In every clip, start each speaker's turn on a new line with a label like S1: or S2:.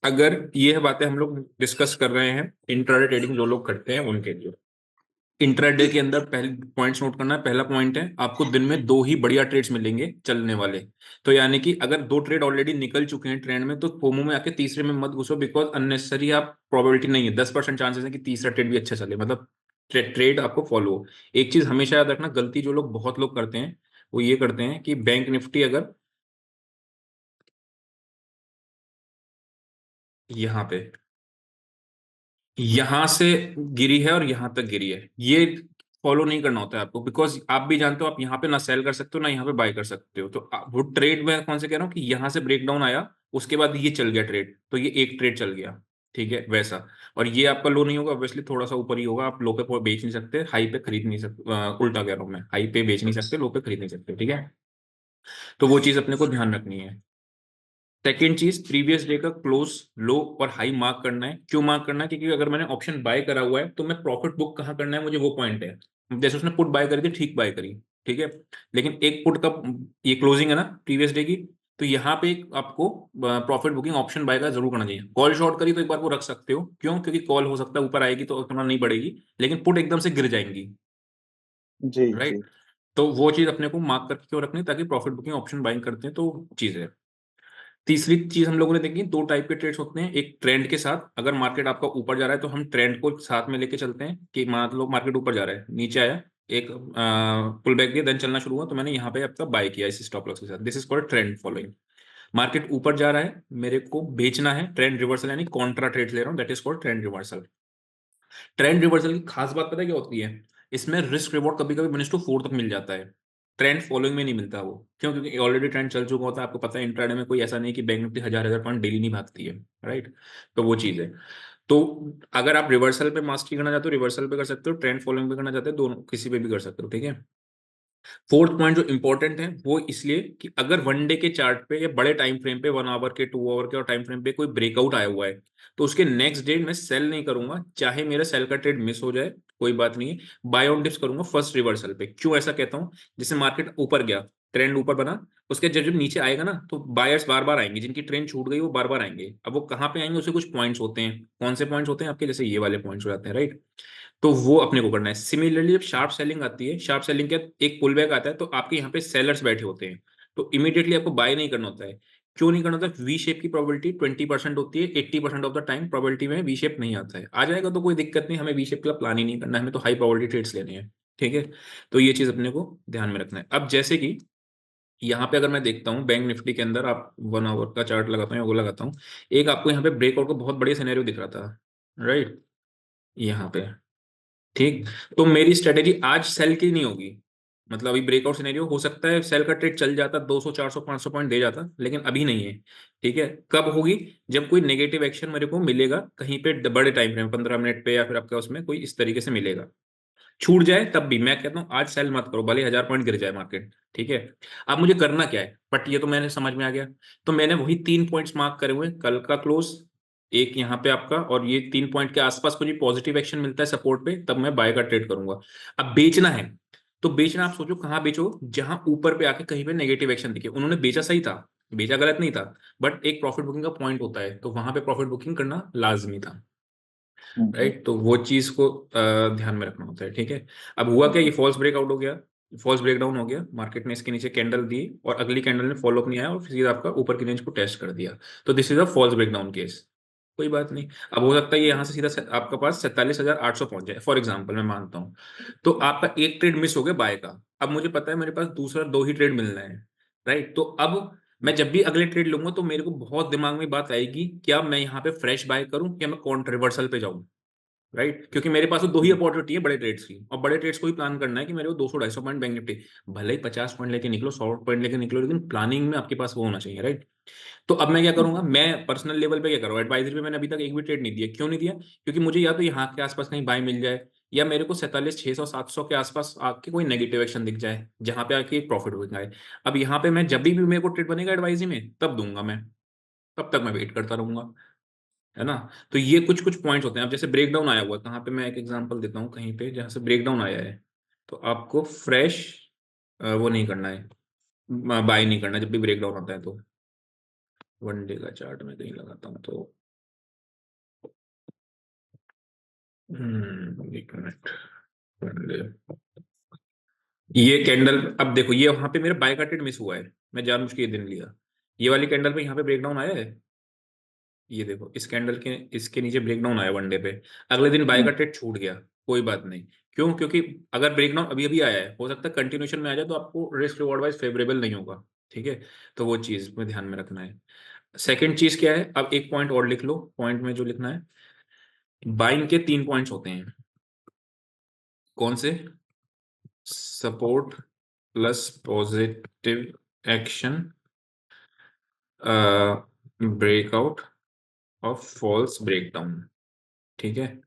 S1: अगर ये बातें हम लोग डिस्कस कर रहे हैं इंट्राडे ट्रेडिंग जो लोग करते हैं उनके लिए, इंट्राडे के अंदर पहले पॉइंट्स नोट करना है। पहला पॉइंट है, आपको दिन में दो ही बढ़िया ट्रेड्स मिलेंगे चलने वाले। तो यानी कि अगर दो ट्रेड ऑलरेडी निकल चुके हैं ट्रेंड में, तो फोमो में आके तीसरे में मत घुसो, बिकॉज अननेसेसरी आप प्रोबेबिलिटी नहीं है, 10% चांसेस है कि तीसरा ट्रेड भी अच्छा चले, मतलब ट्रेड आपको फॉलो हो। एक चीज हमेशा याद रखना, गलती जो लोग बहुत लोग करते हैं वो ये करते हैं कि बैंक निफ्टी अगर यहाँ पे यहां से गिरी है और यहां तक गिरी है, ये फॉलो नहीं करना होता है आपको, बिकॉज आप भी जानते हो आप यहाँ पे ना सेल कर सकते हो ना यहाँ पे बाय कर सकते हो। तो वो ट्रेड में कौन से कह रहा हूँ कि यहाँ से ब्रेकडाउन आया, उसके बाद ये चल गया ट्रेड, तो ये एक ट्रेड चल गया, ठीक है वैसा। और ये आपका लो नहीं होगा, ऑब्वियसली थोड़ा सा ऊपर ही होगा, आप लो पे बेच नहीं सकते, हाई पे खरीद नहीं सकते, उल्टा कह रहा हूँ मैं, हाई पे बेच नहीं सकते, लो पे खरीद नहीं सकते, ठीक है। तो वो चीज अपने को ध्यान रखनी है। सेकेंड चीज, प्रीवियस डे का क्लोज लो और हाई मार्क करना है। क्यों मार्क करना है? क्योंकि अगर मैंने ऑप्शन बाय करा हुआ है तो मैं प्रॉफिट बुक कहाँ करना है मुझे, वो पॉइंट है। जैसे उसने पुट बाय करी थी, ठीक बाय करी, ठीक है, लेकिन एक पुट का ये क्लोजिंग है ना प्रीवियस डे की, तो यहाँ पे आपको प्रॉफिट बुकिंग ऑप्शन बाय का जरूर करना चाहिए। कॉल शॉर्ट करी तो एक बार वो रख सकते हो, क्यों? क्योंकि कॉल हो सकता है ऊपर आएगी तो उतना नहीं बढ़ेगी, लेकिन पुट एकदम से गिर जाएंगी,
S2: जी, जी।
S1: राइट। तो वो चीज अपने को मार्क करके क्यों रखनी, ताकि प्रॉफिट बुकिंग ऑप्शन बाइंग करते हैं तो चीज है। तीसरी चीज हम लोगों ने देखी, दो टाइप के ट्रेड्स होते हैं, एक ट्रेंड के साथ, अगर मार्केट आपका ऊपर जा रहा है तो हम ट्रेंड को साथ में लेके चलते हैं कि मान लो मार्केट ऊपर जा रहा है, नीचे आया, एक पुल बैक दिया, देन चलना शुरू हुआ, तो मैंने यहाँ पे आपका बाय किया इस स्टॉप लॉस के साथ, this is called trend following. Market ऊपर जा रहा है, मेरे को बेचना है, ट्रेंड रिवर्सल यानी कॉन्ट्रा ट्रेड ले रहा हूँ, that is called trend reversal. Trend reversal की खास बात पता है क्या होती है? इसमें रिस्क रिवॉर्ड कभी कभी 1:4 तक मिल जाता है, ट्रेंड फॉलोइंग में नहीं मिलता वो। क्यों? क्योंकि ऑलरेडी ट्रेंड चल चुका होता है, आपको पता है इंट्राडे में कोई ऐसा नहीं कि बैंक निफ्टी हजार हजार पॉइंट डेली नहीं भागती है, राइट। तो वो चीज है। तो अगर आप रिवर्सल पे मास्टरी करना चाहते हो, रिवर्सल पे कर सकते हो, ट्रेंड फॉलोइंग पे करना चाहते हो, दोनों किसी पे भी कर सकते हो, ठीक है। फोर्थ पॉइंट जो इंपॉर्टेंट है वो इसलिए कि अगर वन डे के चार्ट पे या बड़े टाइम फ्रेम पे, 1 आवर के, 2 आवर के और टाइम फ्रेम पे कोई ब्रेकआउट आया हुआ है, तो उसके नेक्स्ट डे मैं सेल नहीं करूंगा, चाहे मेरा सेल का ट्रेड मिस हो जाए कोई बात नहीं है, बाय ऑन डिप्स करूंगा फर्स्ट रिवर्सल पे। क्यों ऐसा कहता हूं? जैसे मार्केट ऊपर गया, ट्रेंड ऊपर बना, उसके जब जब नीचे आएगा ना तो बायर्स बार बार आएंगे, जिनकी ट्रेंड छूट गई वो बार बार आएंगे। अब वो कहाँ पे आएंगे? उसे कुछ पॉइंट्स होते हैं, कौन से पॉइंट्स होते हैं आपके? जैसे ये वाले पॉइंट्स हो जाते हैं, राइट। तो वो अपने को करना है। सिमिलरली जब शार्प सेलिंग आती है, शार्प सेलिंग के एक पुल बैक आता है, तो आपके यहाँ पे सेलर्स बैठे होते हैं, तो इमीडिएटली आपको बाय नहीं करना होता है। क्यों नहीं करना होता? वी शेप की प्रोबेबिलिटी 20% होती है, 80% ऑफ द टाइम प्रोबेबिलिटी में वी शेप नहीं आता है। आ जाएगा तो कोई दिक्कत नहीं, हमें वी शेप का प्लान ही नहीं करना है, हमें तो हाई प्रोबेबिलिटी ट्रेड्स लेने हैं, ठीक है। तो ये चीज अपने को ध्यान में रखना है। अब जैसे कि यहाँ पे अगर मैं देखता हूँ बैंक निफ्टी के अंदर, आप 1 आवर का चार्ट लगाता हूँ या वो लगाता हूँ, एक आपको यहाँ पे ब्रेकआउट का बहुत बढ़िया सिनेरियो दिख रहा था, राइट, यहाँ पे, ठीक। तो मेरी स्ट्रेटेजी आज सेल की नहीं होगी, मतलब अभी ब्रेकआउट सिनेरियो हो सकता है सेल का ट्रेड चल जाता, 200 400 500 पॉइंट दे जाता, लेकिन अभी नहीं है, ठीक है। कब होगी? जब कोई नेगेटिव एक्शन मेरे को मिलेगा कहीं पे बड़े टाइम फ्रेम, 15 मिनट पे, या फिर आपका उसमें कोई इस तरीके से मिलेगा। छूट जाए तब भी मैं कहता हूँ आज सेल मत करो, भले 1000 पॉइंट गिर जाए मार्केट, ठीक है। अब मुझे करना क्या है? बट ये तो मैंने समझ में आ गया। तो मैंने वही 3 पॉइंट्स मार्क करे हुए हैं, कल का क्लोज, एक यहाँ पे आपका, और ये 3 पॉइंट के आसपास मुझे पॉजिटिव एक्शन मिलता है सपोर्ट पे, तब मैं बाय का ट्रेड करूंगा। अब बेचना है, तो बेचना आप सोचो कहाँ बेचो, जहां ऊपर पे आके कहीं पे नेगेटिव एक्शन दिखे। उन्होंने बेचा सही था, बेचा गलत नहीं था, बट एक प्रॉफिट बुकिंग का पॉइंट होता है, तो वहां पे प्रॉफिट बुकिंग करना लाजमी था,
S2: हुँ, हुँ।
S1: राइट। तो वो चीज को ध्यान में रखना होता है, ठीक है। अब हुआ क्या, ये
S2: जी।
S1: फॉल्स ब्रेकआउट हो गया, फॉल्स ब्रेकडाउन हो गया, मार्केट ने इसके नीचे कैंडल दी और अगली कैंडल ने फॉलो अप नहीं आया और फिर सीधा आपका ऊपर की रेंज को टेस्ट कर दिया। तो this is a false breakdown case, कोई बात नहीं। अब हो सकता है ये यहाँ से सीधा आपका पास 47,800 पहुंच जाए, फॉर एग्जाम्पल मैं मानता हूँ। तो आपका एक ट्रेड मिस हो गया बाय का, अब मुझे पता है मेरे पास दूसरा दो ही ट्रेड मिलना है, राइट। तो अब मैं जब भी अगले ट्रेड लूंगा तो मेरे को बहुत दिमाग में बात आएगी, क्या मैं यहाँ पे फ्रेश बाय करूं या मैं काउंटर रिवर्सल पे जाऊं, राइट। क्योंकि मेरे पास तो दो ही
S2: हुँ,
S1: अपॉर्चुनिटी है बड़े ट्रेड्स की, और बड़े ट्रेड्स को ही प्लान करना है कि मेरे को 200 250 पॉइंट बैंक निफ्टी, भले ही 50 पॉइंट लेके निकलो, 100 पॉइंट लेके निकलो, लेकिन प्लानिंग में आपके पास वो होना चाहिए, राइट। तो अब मैं क्या
S2: हुँ,
S1: करूंगा, मैं पर्सनल लेवल पे क्या करूंगा, एडवाइजरी पे मैंने अभी तक एक भी ट्रेड नहीं दिया। क्यों नहीं दिया? क्योंकि मुझे या तो यहाँ के आसपास कहीं बाय मिल जाए, या मेरे को 47,600 700 के आसपास आके कोई नेगेटिव एक्शन दिख जाए जहां पे आके एक प्रॉफिट हो जाए। अब यहाँ पे मैं जब भी मेरे को ट्रेड बनेगा एडवाइजरी में तब दूंगा मैं, तब तक मैं वेट करता रहूंगा, है ना। तो ये कुछ कुछ पॉइंट्स होते हैं। अब जैसे ब्रेकडाउन आया हुआ है, कहाँ पे, मैं एक एग्जांपल देता हूँ कहीं पे जहाँ से ब्रेकडाउन आया है, तो आपको फ्रेश वो नहीं करना है, बाय नहीं करना जब भी ब्रेकडाउन होता है। तो वन डे का चार्ट में कहीं लगाता हूँ, तो एक मिनट। ये कैंडल, अब देखो ये वहां पे मेरा बाय का ट्रेड मिस हुआ है, मैं जानबूझ के ये दिन लिया। ये वाली कैंडल पे यहाँ पे ब्रेकडाउन आया है, ये देखो इस कैंडल के इसके नीचे ब्रेकडाउन आया वन डे पे, अगले दिन बाय का ट्रेड छूट गया। कोई बात नहीं, क्यों? क्योंकि अगर ब्रेकडाउन अभी अभी आया है, हो सकता है कंटिन्यूशन में आ जाए, तो आपको रिस्क रिवॉर्ड वाइज फेवरेबल नहीं होगा। ठीक है, तो वो चीज में ध्यान में रखना है। सेकंड चीज क्या है, अब एक पॉइंट और लिख लो, पॉइंट में जो लिखना है, बाइंग के 3 पॉइंट्स होते हैं। कौन से? Support plus positive action, breakout of false breakdown. ठीक है,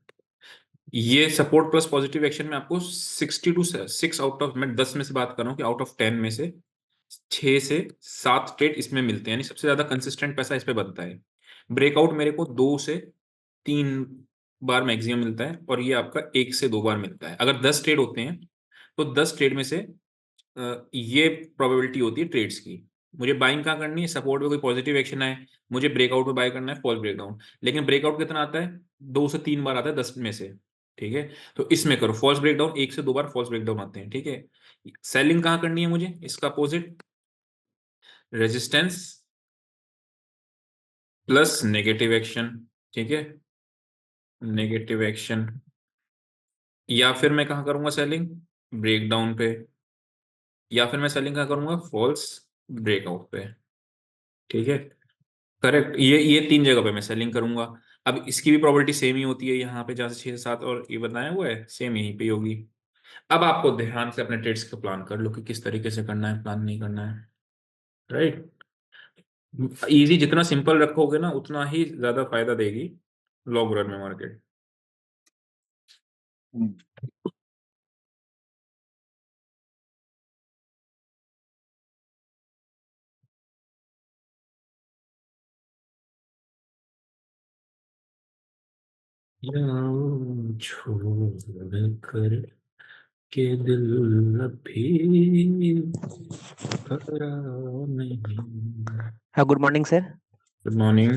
S1: ये सपोर्ट प्लस पॉजिटिव एक्शन में आपको 62 6 आउट ऑफ, मैं 10 में से बात कर रहा हूँ कि आउट ऑफ 10 में से 6 से 7 ट्रेड इसमें मिलते हैं, यानी सबसे ज्यादा कंसिस्टेंट पैसा इस पे बनता है। ब्रेकआउट मेरे को 2 से 3 बार मैक्सिमम मिलता है, और ये आपका 1 से 2 बार मिलता है। अगर 10 ट्रेड होते हैं तो 10 ट्रेड में से ये प्रोबेबिलिटी होती है ट्रेड्स की। मुझे बाइंग कहाँ करनी है? सपोर्ट में कोई पॉजिटिव एक्शन आए, मुझे ब्रेकआउट में बाय करना है फॉल्स ब्रेकडाउन। लेकिन ब्रेकआउट कितना आता है? 2 से 3 बार आता है 10 में से। ठीक है, तो इसमें करो फॉल्स ब्रेकडाउन, 1 से 2 बार फॉल्स ब्रेकडाउन आते हैं। ठीक है, सेलिंग कहाँ करनी है मुझे? इसका opposite, resistance plus negative action. ठीक है, नेगेटिव एक्शन, या फिर मैं कहाँ करूंगा सेलिंग? ब्रेकडाउन पे, या फिर मैं सेलिंग कहाँ करूंगा? फॉल्स ब्रेकआउट पे। ठीक है, करेक्ट, ये 3 जगह पे मैं सेलिंग करूंगा। अब इसकी भी प्रॉपर्टी सेम ही होती है, यहाँ पे जहाँ से 6 से 7 और ये बताया हुआ है, सेम यहीं पे ही होगी। अब आपको ध्यान से अपने ट्रेड्स का प्लान कर लो कि किस तरीके से करना है, प्लान नहीं करना है। राइट, इजी जितना सिंपल रखोगे ना, उतना ही ज्यादा फायदा देगी लॉन्ग रन में मार्केट। छोड़ कर के दिल अभी भरा नहीं।
S3: हाँ, good morning sir.
S1: Good morning.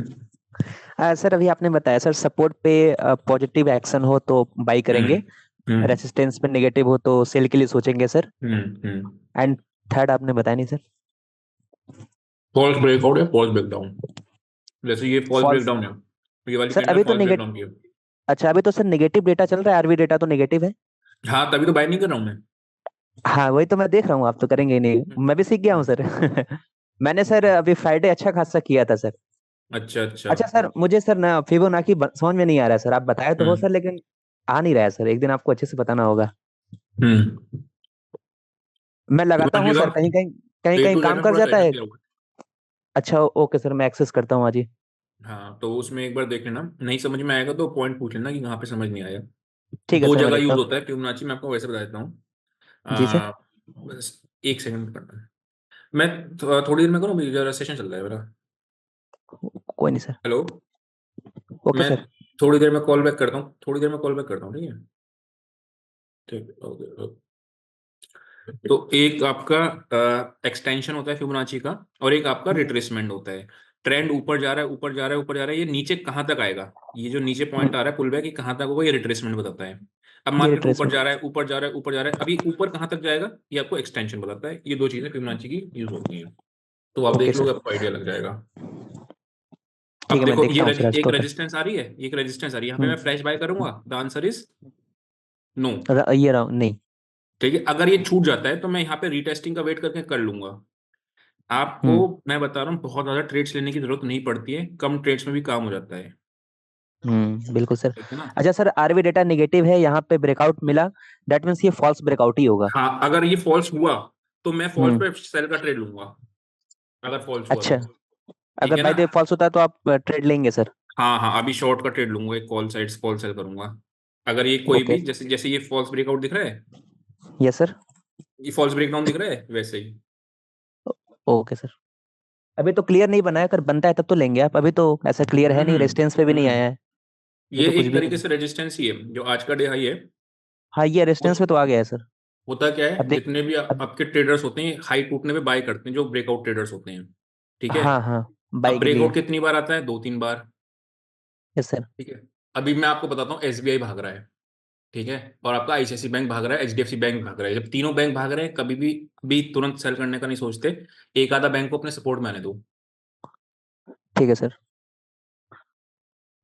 S3: Sir अभी आपने बताया सर सपोर्ट पे पॉजिटिव एक्शन हो तो बाई करेंगे,
S1: हम्म
S3: रेसिस्टेंस पे नेगेटिव हो तो सेल के लिए सोचेंगे सर,
S1: हम्म।
S3: एंड थर्ड आपने बताया नहीं सर?
S1: फॉल्स ब्रेकआउट है, फॉल्स ब्रेकडाउन। जैसे ये फॉल्स
S3: फॉल्स।
S1: ब्रेकडाउन है, ये वाली
S3: सर
S1: कैंडल
S3: अभी तो
S1: फॉल्स ब्रेकडाउन की है।
S3: अच्छा, अभी तो सर नेगेटिव डेटा चल रहा है, आरबी डेटा तो नेगेटिव है।
S1: हाँ, तभी तो बाय नहीं कर रहा हूँ मैं।
S3: हाँ वही तो मैं देख रहा हूँ, आप तो करेंगे ही नहीं, मैं भी सीख गया हूँ सर। मैंने सर अभी फ्राइडे अच्छा खासा किया था सर।
S1: अच्छा अच्छा।
S3: अच्छा सर, मुझे सर ना फिबोनाची समझ में नहीं आ रहा है सर, आप बताए तो हो
S1: हम्म
S3: सर, लेकिन आ नहीं रहा है सर, एक दिन आपको अच्छे से बताना होगा।
S1: हम्म।
S3: मैं लगाता हूँ
S1: फिबोनाची का
S3: सर, कहीं कहीं कहीं
S1: ए
S3: कहीं
S1: टू जेड
S3: काम
S1: में
S3: कर
S1: पूरा
S3: जाता
S1: सेटअप
S3: है।
S1: किया हुआ
S3: अच्छा ओके सर, मैं एक्सेस करता हूँ आज ही।
S1: है। हाँ, तो उसमें एक बार देख लेना, नहीं समझ में आएगा तो पॉइंट पूछ लेना कि कहाँ पे समझ नहीं आया।
S3: ठीक है
S1: दो
S3: सर, मैं
S1: जगह
S3: देखता
S1: यूज
S3: हूँ।
S1: होता है फिबोनाची, मैं आपको वैसे बता देता हूँ।
S3: जी सर।
S1: बस एक सेकंड करना है। मैं थोड़ी देर में करूँ, जरा सेशन चल रहा है मेरा।
S3: कोई नहीं सर।
S1: हेलो,
S3: ओके
S1: मैं
S3: सर।
S1: थोड़ी देर में कॉल बैक करता हूँ, थोड़ी देर में कॉल बैक करता हूँ, ठीक है? ठीक है, ओके। तो एक आपका एक्सटेंशन होता है फिबोनाची का, और एक आपका रिट्रेसमेंट होता है। ट्रेंड ऊपर जा रहा है, ऊपर जा रहा है, ऊपर जा रहा है, ये नीचे कहाँ तक आएगा? ये जो नीचे
S3: हम्म,
S1: पॉइंट आ रहा है पुल बैक, ये कहाँ तक होगा? ये रिट्रेसमेंट बताता है। अब
S3: ये
S1: मार्केट ऊपर
S3: रिट्रेसमेंट।
S1: जा रहा है, ऊपर जा रहा है, ऊपर जा रहा है, अभी ऊपर कहाँ तक जाएगा? ये आपको एक्सटेंशन बताता है। ये दो चीजें फिबोनाची की यूज होती हैं, तो आप
S3: ओके
S1: देख लोगे,
S3: सर।
S1: आपको आइडिया लग जाएगा।
S3: ठीक
S1: अब
S3: है, मैं
S1: देखो
S3: देखता हूँ सर आज
S1: एक
S3: तो फिर।
S1: रेजिस्टेंस आ रही है, एक रेजिस्टेंस आ रही है, यहाँ पे
S3: हम्म।
S1: मैं फ्लैश बाय करूंगा, द आंसर इज नो।
S3: ये रहा नहीं।
S1: ठीक है, अगर ये छूट जाता है तो मैं यहाँ पे रीटेस्टिंग का वेट करके कर लूंगा। आपको
S3: हम्म
S1: मैं बता रहा हूँ, बहुत ज्यादा ट्रेड्स लेने की जरूरत नहीं पड़ती है, कम ट्रेड्स में भी काम हो जाता है।
S3: बिल्कुल सर।
S1: ठीक है ना?
S3: अच्छा सर, आरबी डेटा नेगेटिव है, यहाँ पे ब्रेकआउट मिला, दैट मीन्स ये फॉल्स ब्रेकआउट ही होगा।
S1: हाँ, अगर ये फॉल्स हुआ तो मैं फॉल्स
S3: हम्म।
S1: पे सेल का ट्रेड लूंगा, अगर फॉल्स हुआ
S3: अच्छा,
S1: तो। ठीक
S3: अगर
S1: है
S3: बाय
S1: ना?
S3: द फॉल्स होता है तो आप ट्रेड लेंगे सर?
S1: हाँ हाँ, अभी शॉर्ट का ट्रेड लूंगा, एक कॉल साइड कॉल सेल करूंगा। अगर ये कोई
S3: ओके।
S1: भी, जैसे जैसे ये फॉल्स ब्रेकआउट दिख रहा है,
S3: यस सर।
S1: ये फॉल्स ब्रेकडाउन दिख रहा है, वैसे ही।
S3: Okay sir. अभी तो क्लियर नहीं बना है, अगर बनता है तब तो लेंगे आप, अभी तो ऐसा क्लियर है नहीं, रेजिस्टेंस पे भी नहीं
S1: हम्म।
S3: आया है। ये
S1: ये
S3: तो कुछ
S1: एक
S3: भी
S1: तरीके
S3: नहीं।
S1: से रेजिस्टेंस ही है, जो आज का डे हाई है।
S3: हाँ, ये रेजिस्टेंस पे तो आ गया है सर।
S1: होता क्या
S3: अब
S1: है,
S3: देख।
S1: जितने भी
S3: अब।
S1: आपके ट्रेडर्स होते हैं हाई टूटने पे बाय करते हैं, जो ब्रेकआउट ट्रेडर्स होते हैं। ठीक है,
S3: हाँ हाँ,
S1: अब
S3: बाई के लिए।
S1: ब्रेकआउट कितनी बार आता है? 2 3 बार।
S3: Yes sir.
S1: ठीक है, अभी मैं आपको बताता हूँ एसबीआई भाग रहा है। ठीक है, और आपका आईसीआईसी बैंक भाग रहा है, एचडीएफसी बैंक भाग रहा है। जब तीनों बैंक भाग रहे हैं, कभी भी तुरंत सेल करने का नहीं सोचते, एक आधा बैंक को अपने सपोर्ट में आने दो।
S3: ठीक है सर।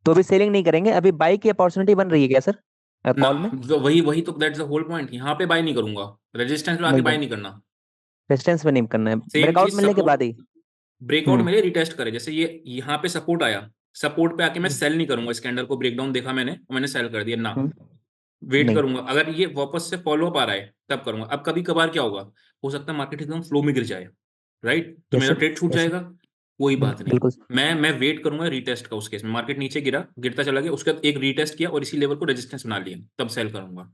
S3: तो अभी सेलिंग नहीं करेंगे, अभी बाई की अपॉर्चुनिटी बन रही है क्या सर
S1: ना,
S3: कॉल में?
S1: वही वही तो दैट्स द होल पॉइंट, यहाँ पे बाय नहीं करूंगा, रेजिस्टेंस में आके
S3: नहीं
S1: बाय
S3: बन,
S1: नहीं करना।
S3: रेजिस्टेंस में नहीं करना है,
S1: सेम
S3: ब्रेकआउट
S1: चीज
S3: मिलने के बाद
S1: सपोर्ट,
S3: ही।
S1: ब्रेकआउट
S3: हम्म।
S1: मिले रिटेस्ट करे, जैसे ये यहाँ पे सपोर्ट आया, सपोर्ट पे आके मैं
S3: हम्म।
S1: सेल नहीं करूंगा, इस कैंडल को ब्रेकडाउन देखा मैंने और मैंने सेल कर दिया ना,
S3: हम्म।
S1: वेट
S3: नहीं।
S1: करूंगा, अगर ये वापस से फॉलो अप आ रहा है तब करूंगा। अब कभी कभार क्या होगा, हो सकता है मार्केट एकदम फ्लो में गिर जाए, राइट, तो
S3: यस
S1: मेरा
S3: सर।
S1: ट्रेड छूट
S3: यस सर।
S1: जाएगा, कोई बात नहीं।
S3: बिल्कुल।
S1: मैं वेट करूंगा रिटेस्ट का, उस केस में मार्केट नीचे गिरा, गिरता चला गया, उसके बाद एक रिटेस्ट किया और इसी लेवल को रेजिस्टेंस बना लिया, तब सेल करूंगा।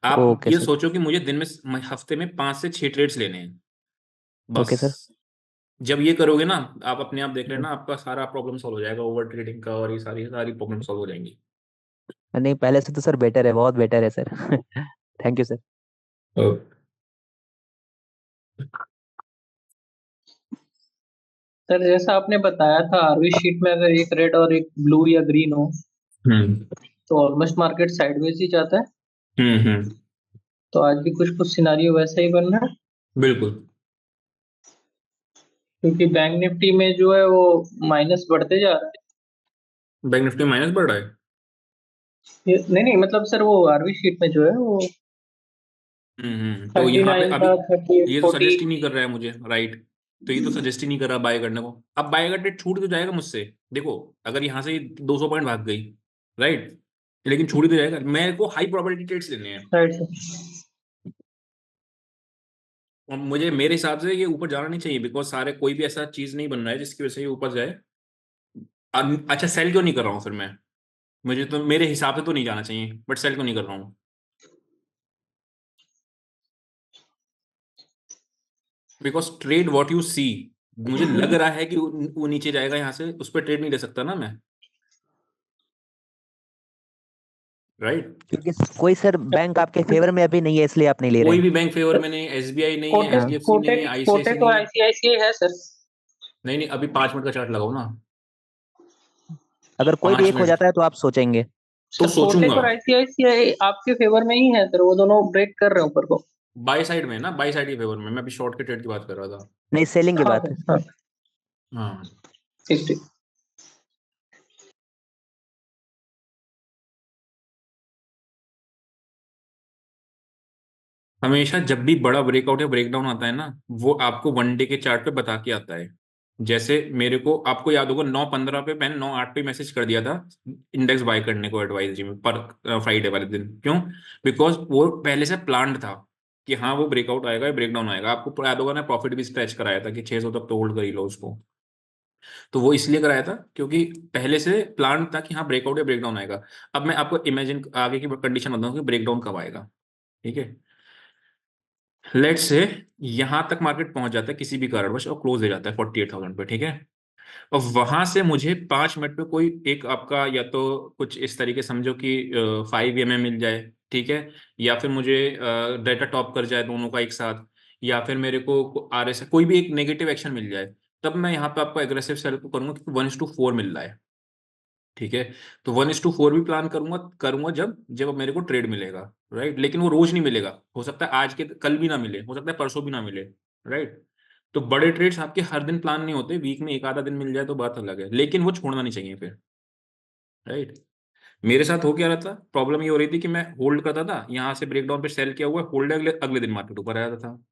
S1: आप
S3: ओके
S1: ये
S3: सर।
S1: सोचो कि मुझे दिन में हफ्ते में 5 से 6 ट्रेड्स लेने हैं,
S3: ओके सर।
S1: बस। जब ये करोगे ना, आप अपने आप देख
S3: हम्म।
S1: लेना, आपका सारा प्रॉब्लम सॉल्व हो जाएगा, ओवर ट्रेडिंग का और ये सारी सारी प्रॉब्लम सॉल्व हो जाएंगी।
S3: नहीं, पहले से तो सर बेटर है, बहुत बेटर है sir. Thank you sir.
S2: Sir जैसा आपने बताया था, आरवी शीट में अगर एक रेड और एक ब्लू या ग्रीन हो
S1: हम्म
S2: तो ऑलमोस्ट मार्केट साइडवेज ही जाता है।
S1: हम्म।
S2: तो आज भी कुछ कुछ सिनारियो वैसा ही बन रहा है,
S1: बिल्कुल।
S2: क्योंकि बैंक निफ्टी में जो है वो माइनस बढ़ते जा रहा
S1: बैंक निफ्टी माइनस बढ़ रहा है।
S2: है। नहीं नहीं, मतलब सर वो आरवी शीट में जो है वो
S1: तो
S2: थर्टी
S1: यहाँ पे
S2: नाइन
S1: अभी
S2: था, थर्टी एट
S1: ये तो
S2: फोर्टी
S1: सजेस्ट ही नहीं कर रहा है मुझे, राइट, तो ये तो सजेस्ट ही नहीं कर रहा बाय करने को। अब बाय का ट्रेड छूट तो जाएगा मुझसे, देखो, अगर यहाँ से 200 पॉइंट भाग गई, राइट, लेकिन छूट ही तो जाएगा, मेरे को हाई प्रोबेबिलिटी ट्रेड्स लेने हैं,
S2: साइड से।
S1: और मुझे मेरे हिसाब से ये ऊपर जाना नहीं चाहिए, बिकॉज सारे कोई भी ऐसा चीज नहीं बन रहा है जिसकी वजह से ये ऊपर जाए। अच्छा, सेल क्यों नहीं कर रहा हूँ फिर मैं, मुझे तो मेरे हिसाब से तो नहीं जाना चाहिए, बट सेल क्यों नहीं कर रहा हूँ, because trade what you see, मुझे लग रहा है कि वो नीचे जाएगा यहाँ से, उस पर ट्रेड नहीं ले सकता ना मैं, राइट।
S3: क्योंकि कोई सर बैंक आपके फेवर में अभी नहीं है, इसलिए आप नहीं ले रहे
S1: कोई
S3: हैं।
S1: भी बैंक फेवर में नहीं है, एसबीआई नहीं है,
S2: कोटेक
S3: हाँ।
S1: एचडीएफसी नहीं है,
S2: कोटेक
S1: आईसीआईसी
S2: कोटेक और
S1: नहीं है।
S2: आईसीआईसीआई है सर।
S1: नहीं नहीं, अभी 5 मिनट का चार्ट लगाओ ना,
S3: अगर कोई भी
S1: पांच
S3: एक हो
S1: मिनट
S3: जाता है तो आप सोचेंगे।
S1: तो
S2: सर कोटेक
S1: सोचूंगा।
S2: और आईसीआईसीआई आपके फेवर में ही है सर, वो दोनों ब्रेक कर रहे हैं ऊपर को।
S1: बाई साइड में ना, बाई साइड के फेवर में, मैं अभी शॉर्ट के ट्रेड की बात कर रहा था।
S3: नहीं, सेलिंग की
S2: हाँ
S3: बात
S2: सर
S3: है।
S2: हाँ।
S1: हाँ।
S2: ठीक ठीक।
S1: हमेशा जब भी बड़ा ब्रेकआउट या ब्रेकडाउन आता है ना, वो आपको 1 डे के चार्ट पे बता के आता है। जैसे मेरे को, आपको याद होगा 9:15 पे मैंने 9:08 पे मैसेज कर दिया था इंडेक्स बाय करने को एडवाइजरी में, पर फ्राइडे वाले दिन, क्यों, बिकॉज वो पहले से प्लान्ड था कि हाँ वो ब्रेकआउट आएगा या ब्रेकडाउन आएगा। आपको याद होगा ना, प्रॉफिट भी स्ट्रेच कराया था कि 600 तक तो होल्ड कर ही लो उसको। तो वो इसलिए कराया था क्योंकि पहले से प्लान था कि हाँ ब्रेकआउट या ब्रेकडाउन आएगा। अब मैं आपको इमेजिन आगे की कंडीशन बताऊँ कि ब्रेकडाउन कब आएगा, ठीक है। लेट्स से यहां तक मार्केट पहुंच जाता है किसी भी कारणवश और क्लोज हो जाता है 48,000 पे, ठीक है। और वहां से मुझे 5 मिनट पे कोई एक आपका, या तो कुछ इस तरीके समझो कि 5 EMA मिल जाए, ठीक है, या फिर मुझे डेटा टॉप कर जाए दोनों का एक साथ, या फिर मेरे को RSI कोई भी एक नेगेटिव एक्शन मिल जाए, तब मैं यहाँ पे आपको एग्रेसिव सेल को करूंगा, क्योंकि 1:4 मिल रहा है, ठीक है। तो 1:4 भी प्लान करूंगा करूंगा जब जब मेरे को ट्रेड मिलेगा, राइट, लेकिन वो रोज नहीं मिलेगा, हो सकता है आज के कल भी ना मिले, हो सकता है परसों भी ना मिले, राइट। तो बड़े ट्रेड्स आपके हर दिन प्लान नहीं होते, वीक में एक आधा दिन मिल जाए तो बात अलग है, लेकिन वो छोड़ना नहीं चाहिए फिर, राइट। मेरे साथ हो क्या रहा था, प्रॉब्लम ये हो रही थी कि मैं होल्ड करता था, यहाँ से ब्रेकडाउन पे सेल किया हुआ है, होल्ड, अगले अगले दिन मार्केट ऊपर आ जाता था,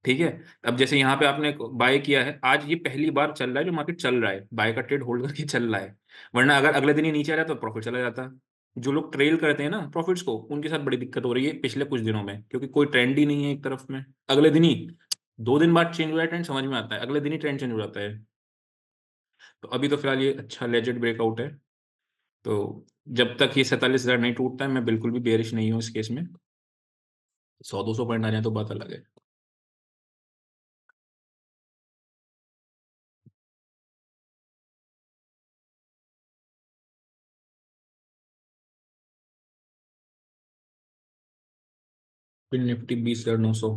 S1: ठीक है। अब जैसे यहाँ पे आपने बाय किया है, आज ये पहली बार चल रहा है जो मार्केट चल रहा है, बाय का ट्रेड होल्ड करके चल रहा है, वरना अगर अगले दिन ही नीचे आ रहा तो प्रॉफिट चला जाता। जो लोग ट्रेल करते हैं ना प्रॉफिट्स को, उनके साथ बड़ी दिक्कत हो रही है पिछले कुछ दिनों में, क्योंकि कोई ट्रेंड ही नहीं है एक तरफ में, अगले दिन ही 2 दिन बाद चेंज हुआ है ट्रेंड, समझ में आता है, अगले दिन ही ट्रेंड चेंज हो जाता है। तो अभी तो फिलहाल ये अच्छा लेजेंड ब्रेकआउट है, तो जब तक ये 47,000 नहीं टूटता है, मैं बिल्कुल भी बेरिश नहीं हूँ इस केस में। 100-200 पॉइंट आ जाए तो बात अलग है। फिर निफ्टी 20,900।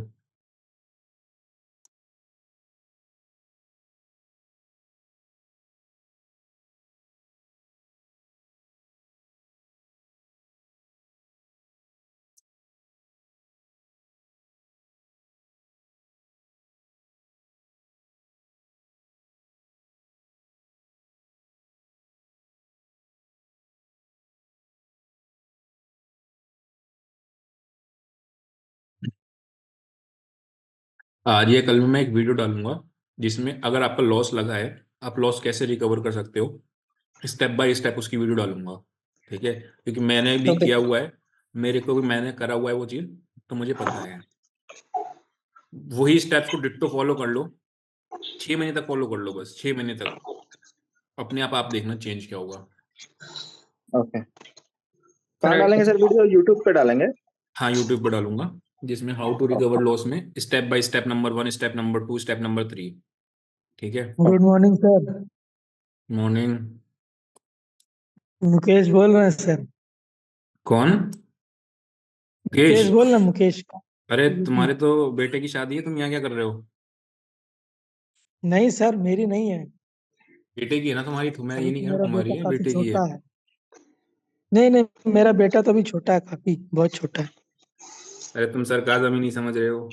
S1: आज या कल में मैं एक वीडियो डालूंगा जिसमें अगर आपका लॉस लगा है, आप लॉस कैसे रिकवर कर सकते हो, स्टेप बाय स्टेप उसकी वीडियो डालूंगा। ठीक है, क्योंकि मैंने भी
S2: ओके।
S1: किया हुआ है, मेरे को भी मैंने करा हुआ है वो चीज, तो मुझे पता है। वही स्टेप्स को डिट्टो फॉलो कर लो, 6 महीने तक फॉलो कर लो, बस 6 महीने तक, अपने आप देखना चेंज क्या होगा।
S4: ओके, कहाँ
S2: राइट
S4: डालेंगे
S2: सर।
S4: Sir video? यूट्यूब पे डालेंगे?
S1: हाँ, यूट्यूब पे डालूंगा, जिसमें हाउ टू रिकवर लॉस में step by step, number 1, step number 2, step number 3। ठीक है।
S5: Good morning sir.
S1: Morning.
S5: Mukesh बोल रहे हैं सर।
S1: कौन? मुकेश?
S5: मुकेश बोल रहे हैं, मुकेश का।
S1: अरे तुम्हारे तो बेटे की शादी है, तुम यहाँ क्या कर रहे हो?
S5: नहीं सर, मेरी नहीं है।
S1: बेटे की है ना तुम्हारी, मैं ये
S5: अभी
S1: नहीं
S5: तो
S1: कह रहा
S5: मेरा
S1: तुम्हारी
S5: बेटा
S1: है,
S5: काफी
S1: बेटे की है।
S5: छोटा है। नहीं नहीं, मेरा बेटा तो अभी छोटा है, काफी बहुत छोटा है।
S1: अरे तुम सरकाज़म ही नहीं समझ रहे हो।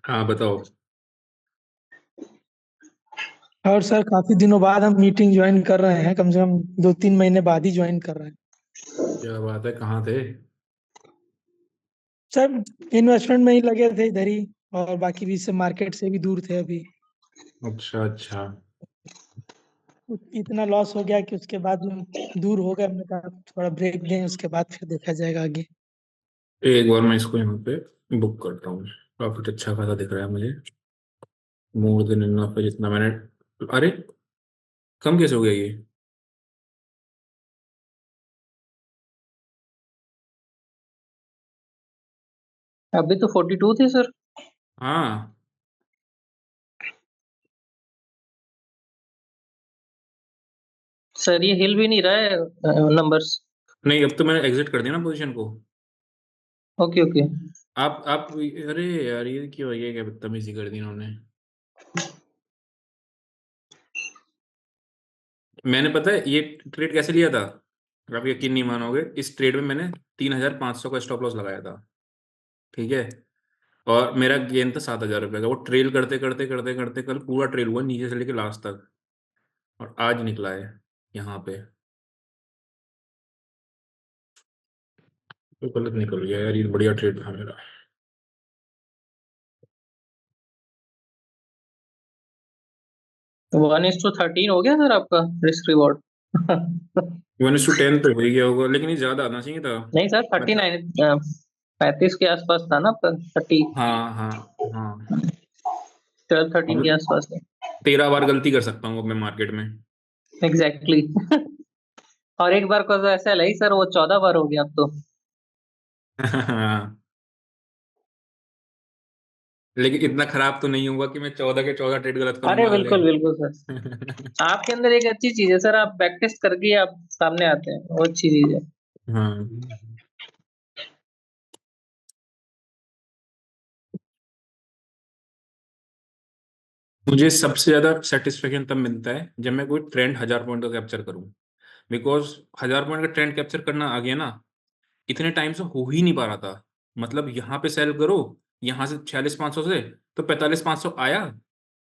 S1: हाँ बताओ।
S5: और सर, काफी दिनों बाद हम मीटिंग ज्वाइन कर रहे हैं, कम से कम 2-3 महीने बाद ही ज्वाइन कर रहे हैं।
S1: क्या बात है, कहाँ थे?
S5: सर, इन्वेस्टमेंट में ही लगे थे इधर ही, और बाकी भी से मार्केट से भी दूर थे अभी।
S1: अच्छा अच्छा।
S5: इतना लॉस हो गया कि उसके बाद दूर हो गए। हमने कहा थोड़ा ब्रेक दें, उसके बाद फिर देखा जाएगा आगे।
S1: एक बार मैं इसको यहाँ पे बुक करता हूँ, प्रॉफिट अच्छा खासा दिख रहा है मुझे, मोर देन इनफ है जितना मैंने। अरे कम कैसे हो गया ये?
S2: अभी तो 42 थे सर।
S1: हाँ।
S2: सर ये हिल भी नहीं रहा है नंबर्स।
S1: नहीं, अब तो मैंने एग्जिट कर दिया ना पोजीशन को।
S2: Okay okay.
S1: आप अरे यार, ये क्यों, ये क्या बदतमीजी कर दी इन्होंने। मैंने, पता है ये ट्रेड कैसे लिया था? आप यकीन नहीं मानोगे, इस ट्रेड में मैंने 3,500 का स्टॉप लॉस लगाया था। ठीक है। और मेरा गेन था 7,000 रुपये का। वो ट्रेल करते करते करते करते कल पूरा ट्रेल हुआ नीचे से लेके लास्ट तक, और आज निकला है यहाँ पे। तो गलत निकल गया यार, ये बढ़िया ट्रेड था मेरा।
S2: 1:13 हो गया सर आपका रिस्क रिवॉर्ड।
S1: 1:10 पे हो ही गया होगा, लेकिन ये ज्यादा आना चाहिए था।
S2: नहीं सर,
S1: मतलब
S2: 39, 35 के आसपास था ना आपका। 30,
S1: हाँ हाँ हाँ।
S2: 12-13 के
S1: अब
S2: आसपास था।
S1: 13 बार गलती कर सकता हूँ अब मैं मार्केट में।
S2: एग्जैक्टली। और एक बार को तो ऐसा नहीं सर, वो 14 बार हो गया अब तो।
S1: हाँ, लेकिन इतना खराब तो नहीं हुआ कि मैं 14 के 14 ट्रेड गलत
S2: अरे
S1: करूंगा अगले।
S2: बिल्कुल बिल्कुल सर। आपके अंदर एक अच्छी चीज है सर, आप बैक टेस्ट करके आप सामने आते हैं, वो अच्छी चीज है।
S1: हाँ। मुझे सबसे ज्यादा सेटिस्फेक्शन तब मिलता है जब मैं कोई ट्रेंड 1,000 पॉइंट का कैप्चर करूं। बिकॉज 1,000 पॉइंट का ट्रेंड कैप्चर करना आ गया ना, इतने टाइम से हो ही नहीं पा रहा था। मतलब यहाँ पे सेल करो, यहाँ से 46,500 से तो 45,500 आया,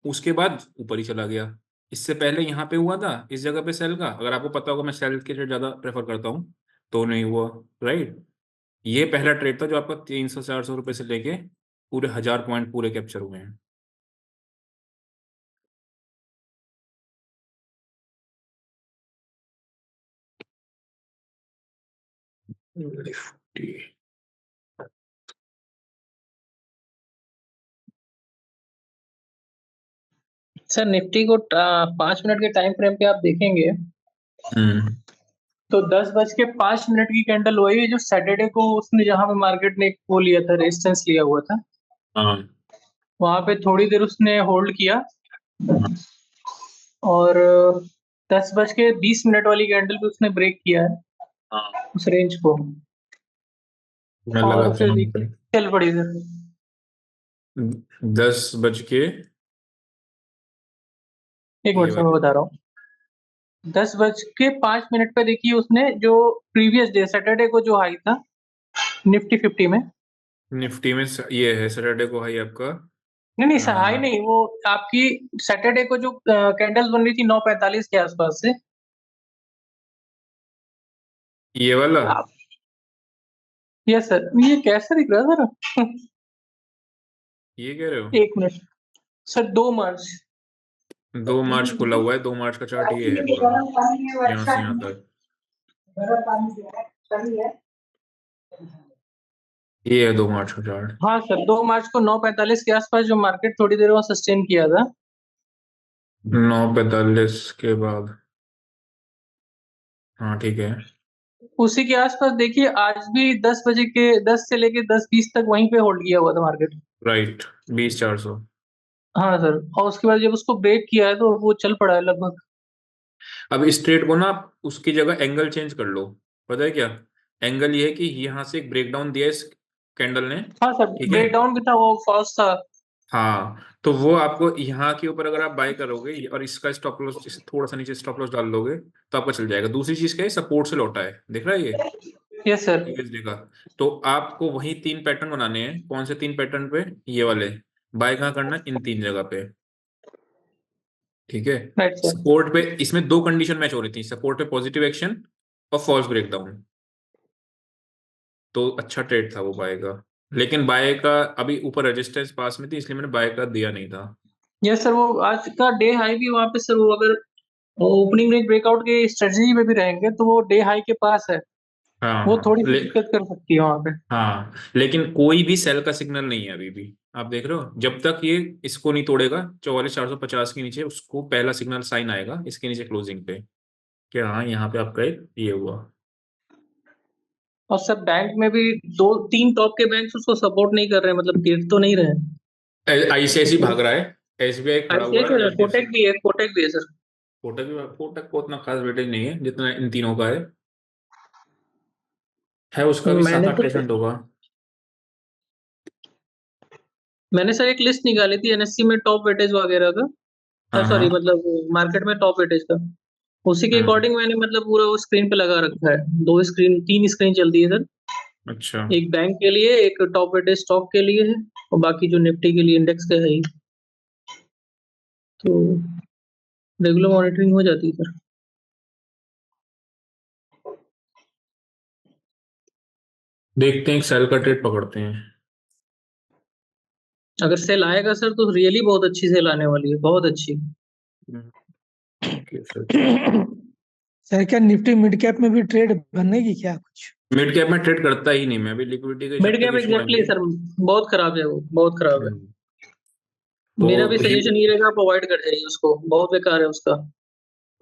S1: उसके बाद ऊपर ही चला गया। इससे पहले यहाँ पे हुआ था इस जगह पे सेल का, अगर आपको पता होगा मैं सेल के ट्रेड ज्यादा प्रेफर करता हूँ, तो नहीं हुआ। राइट। ये पहला ट्रेड था जो आपका 300-400 रुपये से लेके पूरे 1,000 पॉइंट पूरे कैप्चर हुए हैं। निफ्टी।
S2: सर निफ्टी को 5 मिनट के टाइम फ्रेम पे आप देखेंगे
S1: हम्म।
S2: तो 10:05 की कैंडल वही है जो सैटरडे को उसने, जहां पे मार्केट ने एक वो लिया था, रेजिस्टेंस लिया हुआ था,
S1: हाँ
S2: वहां पे थोड़ी देर उसने होल्ड किया।
S1: हाँ
S2: और 10:20 वाली कैंडल पे उसने ब्रेक किया है
S1: हाँ।
S2: उस रेंज को।
S1: मैं
S2: और
S1: लगाता
S2: फिर
S1: हूँ
S2: देखिए चल पड़ी सर।
S1: 10 बज के,
S2: एक
S1: ये
S2: मिनट से मैं
S1: वाले
S2: बता रहा हूँ। 10:05 पे देखिए उसने जो प्रीवियस डे सैटरडे को जो हाई था निफ्टी 50 में।
S1: निफ्टी में ये है सैटरडे को हाई आपका।
S2: नहीं नहीं सर, हाई
S1: हाँ,
S2: नहीं, वो आपकी सैटरडे को जो कैंडल्स बन रही थी 9:45 के आसपास से।
S1: ये वाला।
S2: आप यस सर, ये कैसे दिख रहा है सर?
S1: ये कह रहे हो?
S2: 1 मिनट सर, 2 मार्च।
S1: 2 मार्च खुला हुआ है, 2 मार्च का चार्ट ये है पूरा, यहाँ से यहाँ तक। ये है 2 मार्च का चार्ट।
S2: हाँ सर, 2 मार्च को 9:45 के आसपास जो मार्केट थोड़ी देर वहाँ सस्टेन किया था।
S1: 9:45 के बाद, हाँ ठीक है।
S2: उसी के आसपास देखिए, आज भी 10 से लेके 10:20 तक वहीं पे होल्ड किया हुआ था मार्केट।
S1: राइट, 20,400।
S2: हाँ सर, और उसके बाद जब उसको ब्रेक किया है तो वो चल पड़ा है लगभग।
S1: अब इस ट्रेड को ना आप उसकी जगह एंगल चेंज कर लो। पता है क्या एंगल? ये है कि यहाँ से एक ब्रेकडाउन दिया इस कैंडल ने,
S2: हाँ सर,
S1: ठीक है।
S2: ब्रेकडाउन भी था, वो फॉल्स था।
S1: हाँ, तो वो आपको यहाँ के ऊपर अगर आप बाय करोगे और इसका स्टॉप लॉस थोड़ा सा नीचे स्टॉप लॉस डाल लोगे तो आपका चल जाएगा। दूसरी चीज क्या है, सपोर्ट से लौटा है, देख रहा है ये
S2: यस सर।
S1: यूएसडी का। तो आपको वही 3 पैटर्न बनाने हैं। कौन से 3 पैटर्न पे? ये वाले। बाय कहाँ करना है? इन 3 जगह पे, ठीक है।
S2: Right sir.
S1: सपोर्ट पे इसमें 2 कंडीशन मैच हो रही थी, सपोर्ट पे पॉजिटिव एक्शन और फॉल्स ब्रेकडाउन। तो अच्छा ट्रेड था वो बाय का, लेकिन बाय का अभी ऊपर रेजिस्टेंस पास में थी इसलिए मैंने बाय का दिया नहीं था।
S2: यस सर, वो आज का डे हाई भी वहाँ पे सर, वो अगर ओपनिंग रेंज ब्रेकआउट के स्ट्रेटजी में भी रहेंगे तो वो डे हाई के पास है।
S1: हाँ
S2: वो
S1: हाँ
S2: थोड़ी सी दिक्कत कर सकती है वहाँ पे।
S1: हाँ, लेकिन कोई भी सेल का सिग्नल नहीं है अभी भी। आप देख रहे हो, जब तक ये इसको नहीं तोड़ेगा 44,450 के नीचे, उसको पहला सिग्नल साइन आएगा इसके नीचे क्लोजिंग पे कि हाँ यहाँ पे आपका एक ये हुआ।
S2: और सर बैंक में भी 2-3 टॉप के बैंक्स उसको सपोर्ट नहीं कर रहे हैं, मतलब गिर तो नहीं रहे हैं।
S1: आईसीआईसी भाग रहा है, एसबीआई खड़ा हुआ है,
S2: आईसीआईसी
S1: एचडीएफसी।
S2: कोटक भी है सर।
S1: कोटक भी, कोटक को उतना खास वेटेज नहीं है जितना इन तीनों का है उसका भी सात
S2: मैंने
S1: आठ
S2: तो
S1: परसेंट होगा।
S2: मैंने सर एक लिस्ट निकाली थी एनएससी में टॉप वेटेज वगैरह का,
S1: हाँ
S2: सॉरी
S1: हाँ।
S2: मतलब मार्केट में टॉप वेटेज का। उसी के
S1: हम्म।
S2: अकॉर्डिंग मैंने मतलब पूरा वो स्क्रीन पे लगा रखा है। 3 स्क्रीन चलती है सर।
S1: अच्छा,
S2: एक बैंक के लिए, एक टॉप वेटेज स्टॉक के लिए है, और बाकी जो निफ्टी के लिए इंडेक्स का है ही। तो रेगुलर मॉनिटरिंग हो जाती है सर।
S1: देखते हैं एक सेल का ट्रेड पकड़ते हैं।
S2: अगर सेल आएगा सर तो रियली बहुत अच्छी सेल आने वाली है, बहुत अच्छी।
S1: ओके सर, ठीक।
S5: सर क्या निफ्टी मिड कैप में भी ट्रेड बनेगी क्या कुछ?
S1: मिड कैप में ट्रेड करता ही नहीं मैं, अभी लिक्विडिटी के
S2: मिड
S1: जब तक
S2: कैप
S1: इशू
S2: एग्जैक्टली
S1: आएंगे।
S2: सर, बहुत खराब है वो, बहुत खराब है।
S1: हम्म, तो
S2: मेरा भी
S1: ये
S2: सजेशन ये रहेगा, आप अवॉइड कर जाइए उसको, बहुत बेकार है उसका।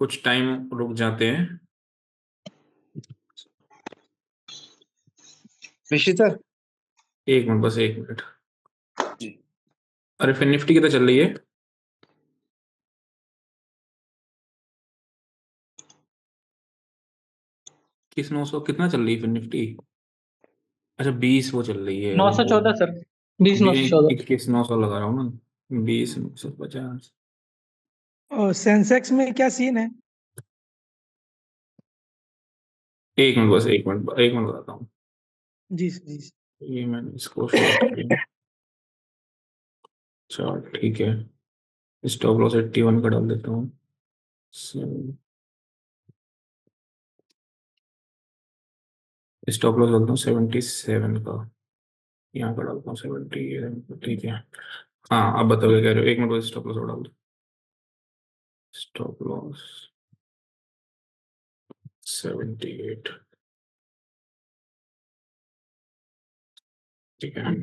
S1: कुछ टाइम रुक जाते हैं।
S4: ऋषि सर।
S1: एक मिनट, बस 1 मिनट। अरे फिर निफ्टी कितना चल रही है? किस 900 कितना चल रही है फिर निफ्टी? अच्छा 20 वो चल रही है,
S2: 914 सर, 20,914।
S1: 21,900 लगा रहा हूँ ना, 20,950।
S5: और सेंसेक्स में क्या सीन है?
S1: 1 मिनट, बस 1 मिनट, 1 मिनट बताता हूँ।
S5: जी जी।
S1: ये मैंने इसको शॉर्ट किया। अच्छा ठीक है, स्टॉप लॉस 81 का डाल देता हूँ। स्टॉप लॉस डालता हूँ 77 का, यहाँ का डालता हूँ 70। ठीक है। हाँ अब बताओ क्या कह रहे हो? 1 मिनट बस, स्टॉप लॉस और डाल दो। स्टॉप लॉस 78, ठीक है।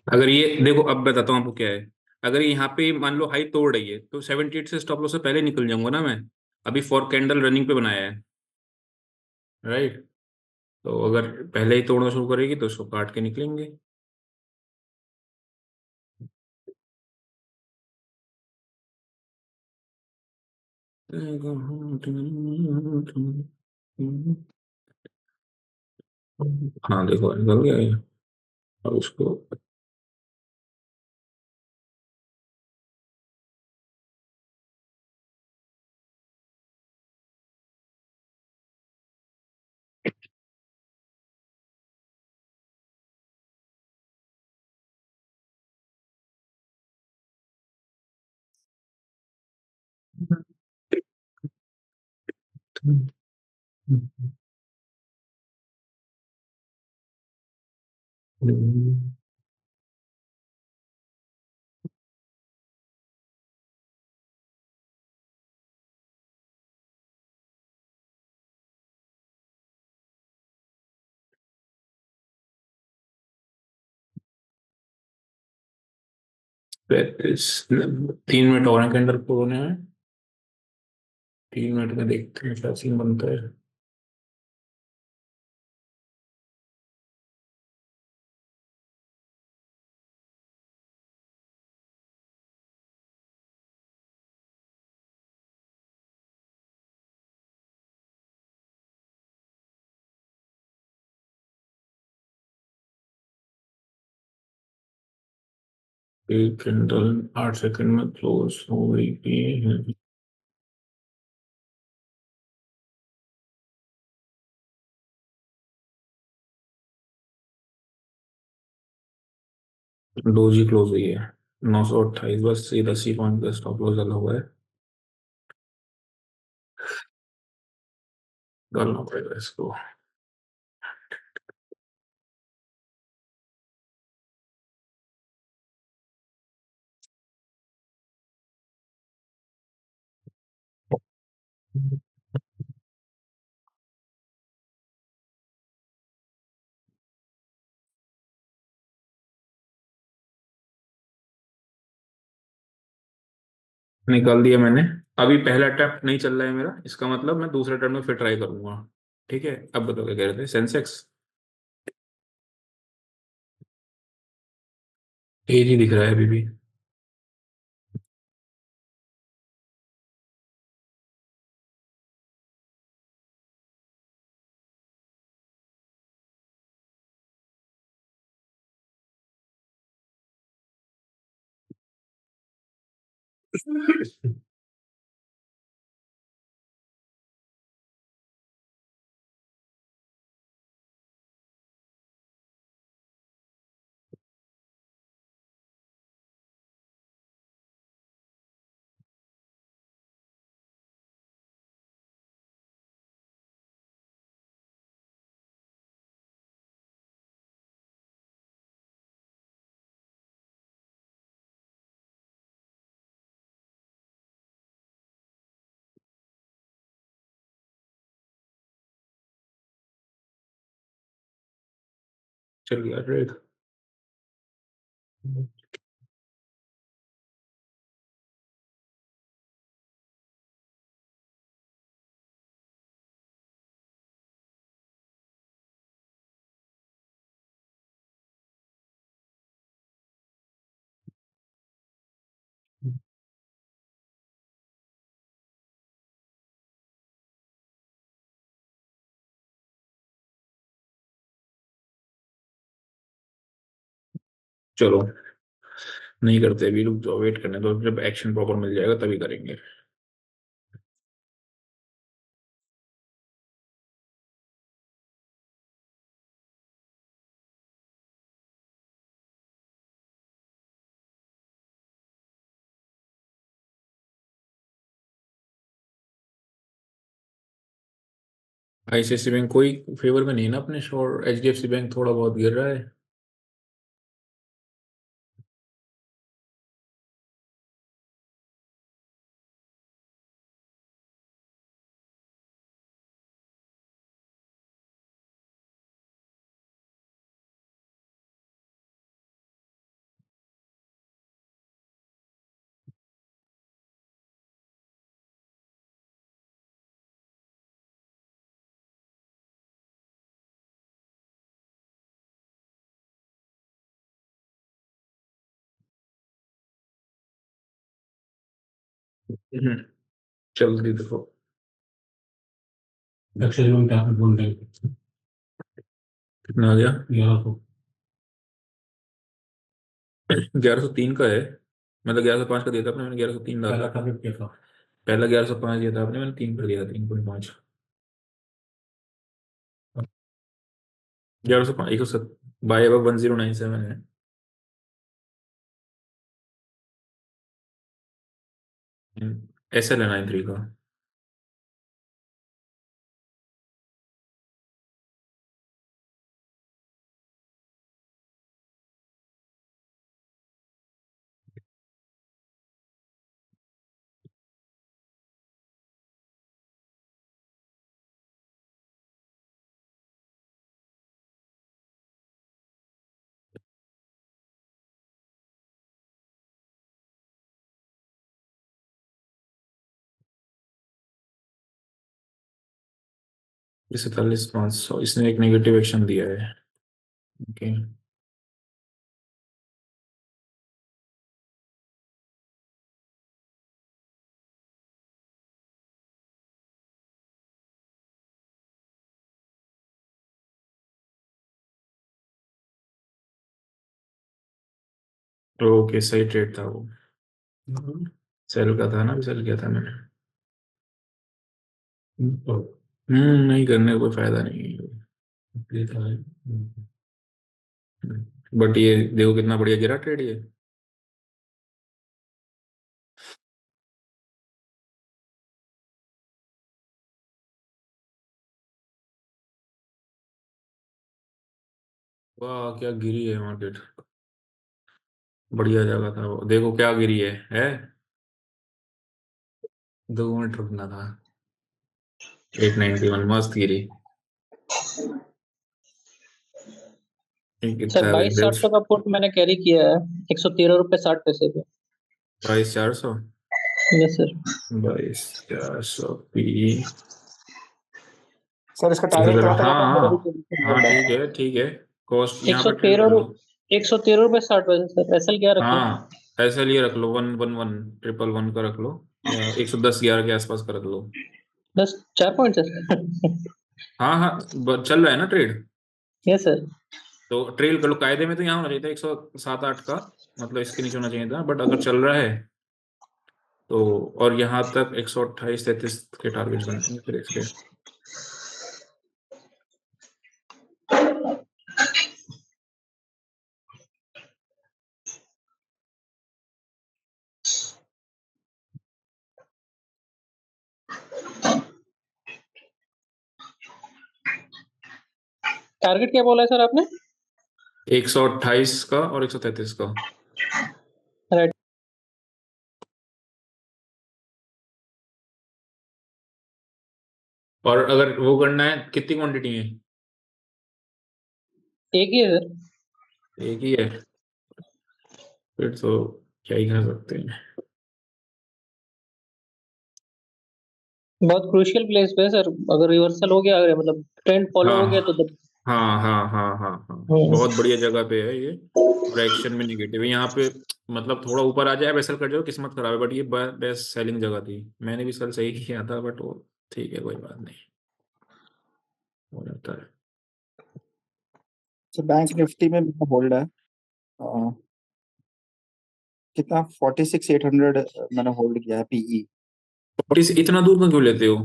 S1: अगर ये देखो, अब बताता हूँ आपको क्या है। अगर यहाँ पे मान लो हाई तोड़ रही है तो 78 से स्टॉप लॉस से पहले निकल जाऊंगा ना मैं। अभी 4 कैंडल रनिंग पे बनाया है, राइट। तो अगर पहले ही तोड़ना शुरू करेगी तो उसको काट के निकलेंगे। हाँ देखो निकल गया ये। और उसको 3 मिनट और हैं कैंडल को होने में। 3 मिनट में देखते हैं क्या सीन बनता है। एक कैंडल 8 सेकंड में क्लोज हो गई थी। डोजी क्लोज हुई है 928, बस ये 10 ही पॉइंट का स्टॉप लॉस डाला हुआ है, डालना पड़ेगा इसको। निकाल दिया मैंने। अभी पहला अटेम्प्ट नहीं चल रहा है मेरा, इसका मतलब मैं दूसरे अटेम्प्ट में फिर ट्राई करूंगा। ठीक है, अब बताओ क्या कह रहे थे। सेंसेक्स तेज ही दिख रहा है अभी भी। चल गया ट्रेड। चलो नहीं करते अभी, रुक जाओ, वेट करने दो, जब एक्शन प्रॉपर मिल जाएगा तभी करेंगे। आईसीआईसी बैंक कोई फेवर में नहीं है ना अपने, और एचडीएफसी बैंक थोड़ा बहुत गिर रहा है। हम्म, जल्दी देखो। एक्चुअली में क्या बोल रहे हैं, कितना आ गया? 1100। 1103 का है, मतलब 1105 का दिया था आपने, मैंने 1103 डाला। पहला 1105 दिया था आपने, मैंने 3 कर दिया था, 3.5। 1105, 107 बाय अब 1097 है। SL है 93 का। 46,500 इसने एक नेगेटिव एक्शन दिया है। ओके ओके सही ट्रेड था वो। सेल का था ना, सेल किया था मैंने। नहीं करने का कोई फायदा नहीं है। बट ये देखो कितना बढ़िया गिरा ट्रेड ये। वाह क्या गिरी है मार्केट, बढ़िया जगह था वो। देखो क्या गिरी है 2 मिनट रुकना था। 891 मस्त गिरी। ये
S2: सर
S1: कितना है भाई?
S2: 22,700 का पुट मैंने कैरी किया है 113 रुपए 60 पैसे पे।
S1: 22,400
S2: यस सर।
S1: 22,400 पी।
S4: सर इसका टारगेट
S1: अगर
S4: कहाँ तक
S1: हाँ
S4: आता है? मेरा भी
S1: हाँ
S4: पोजीशन
S1: हाँ
S4: बंद है।
S1: ठीक है कॉस्ट
S2: एक
S1: यहाँ
S2: सौ
S1: पे ट्रेड कर
S2: तेरह
S1: लो।
S2: 113 रुपए 60 पैसे सर। एसएल क्या रखें?
S1: हाँ ऐसा लिए रख लो 111 111 का रख लो, या 110 11 के आसपास का रख लो।
S2: 4 पॉइंट सर।
S1: हाँ हाँ चल रहा है ना ट्रेड,
S2: यस सर।
S1: तो ट्रेल कर लो। कायदे में तो यहाँ होना चाहिए था 107 8 का, मतलब इसके नीचे होना चाहिए था, बट अगर चल रहा है तो। और यहाँ तक 128 33 के टारगेट्स बनेंगे फिर इसके।
S2: टारगेट क्या बोला है सर आपने?
S1: 128 का और 133 का।
S2: राइट।
S1: और अगर वो करना है कितनी क्वांटिटी है?
S2: एक ही है सर।
S1: एक ही है, फिर तो क्या ही कर सकते हैं।
S2: बहुत क्रूशियल प्लेस पे है सर। अगर रिवर्सल हो गया, अगर मतलब ट्रेंड फॉलो हो गया
S1: हाँ
S2: तो
S1: हाँ बहुत बढ़िया जगह पे है ये। और एक्शन भी निगेटिव है यहाँ पे, मतलब थोड़ा ऊपर आ जाए वैसल कर जाओ किस्मत खराब है, बट ये बेस्ट सेलिंग जगह थी। मैंने भी कल सही किया था, बट वो ठीक है कोई बात नहीं, हो जाता है।
S4: सर बैंक निफ्टी में मेरा होल्ड है कितना 46,800 मैंने होल्ड किया है पीई।
S1: और इतना दूर क्यों लेते हो?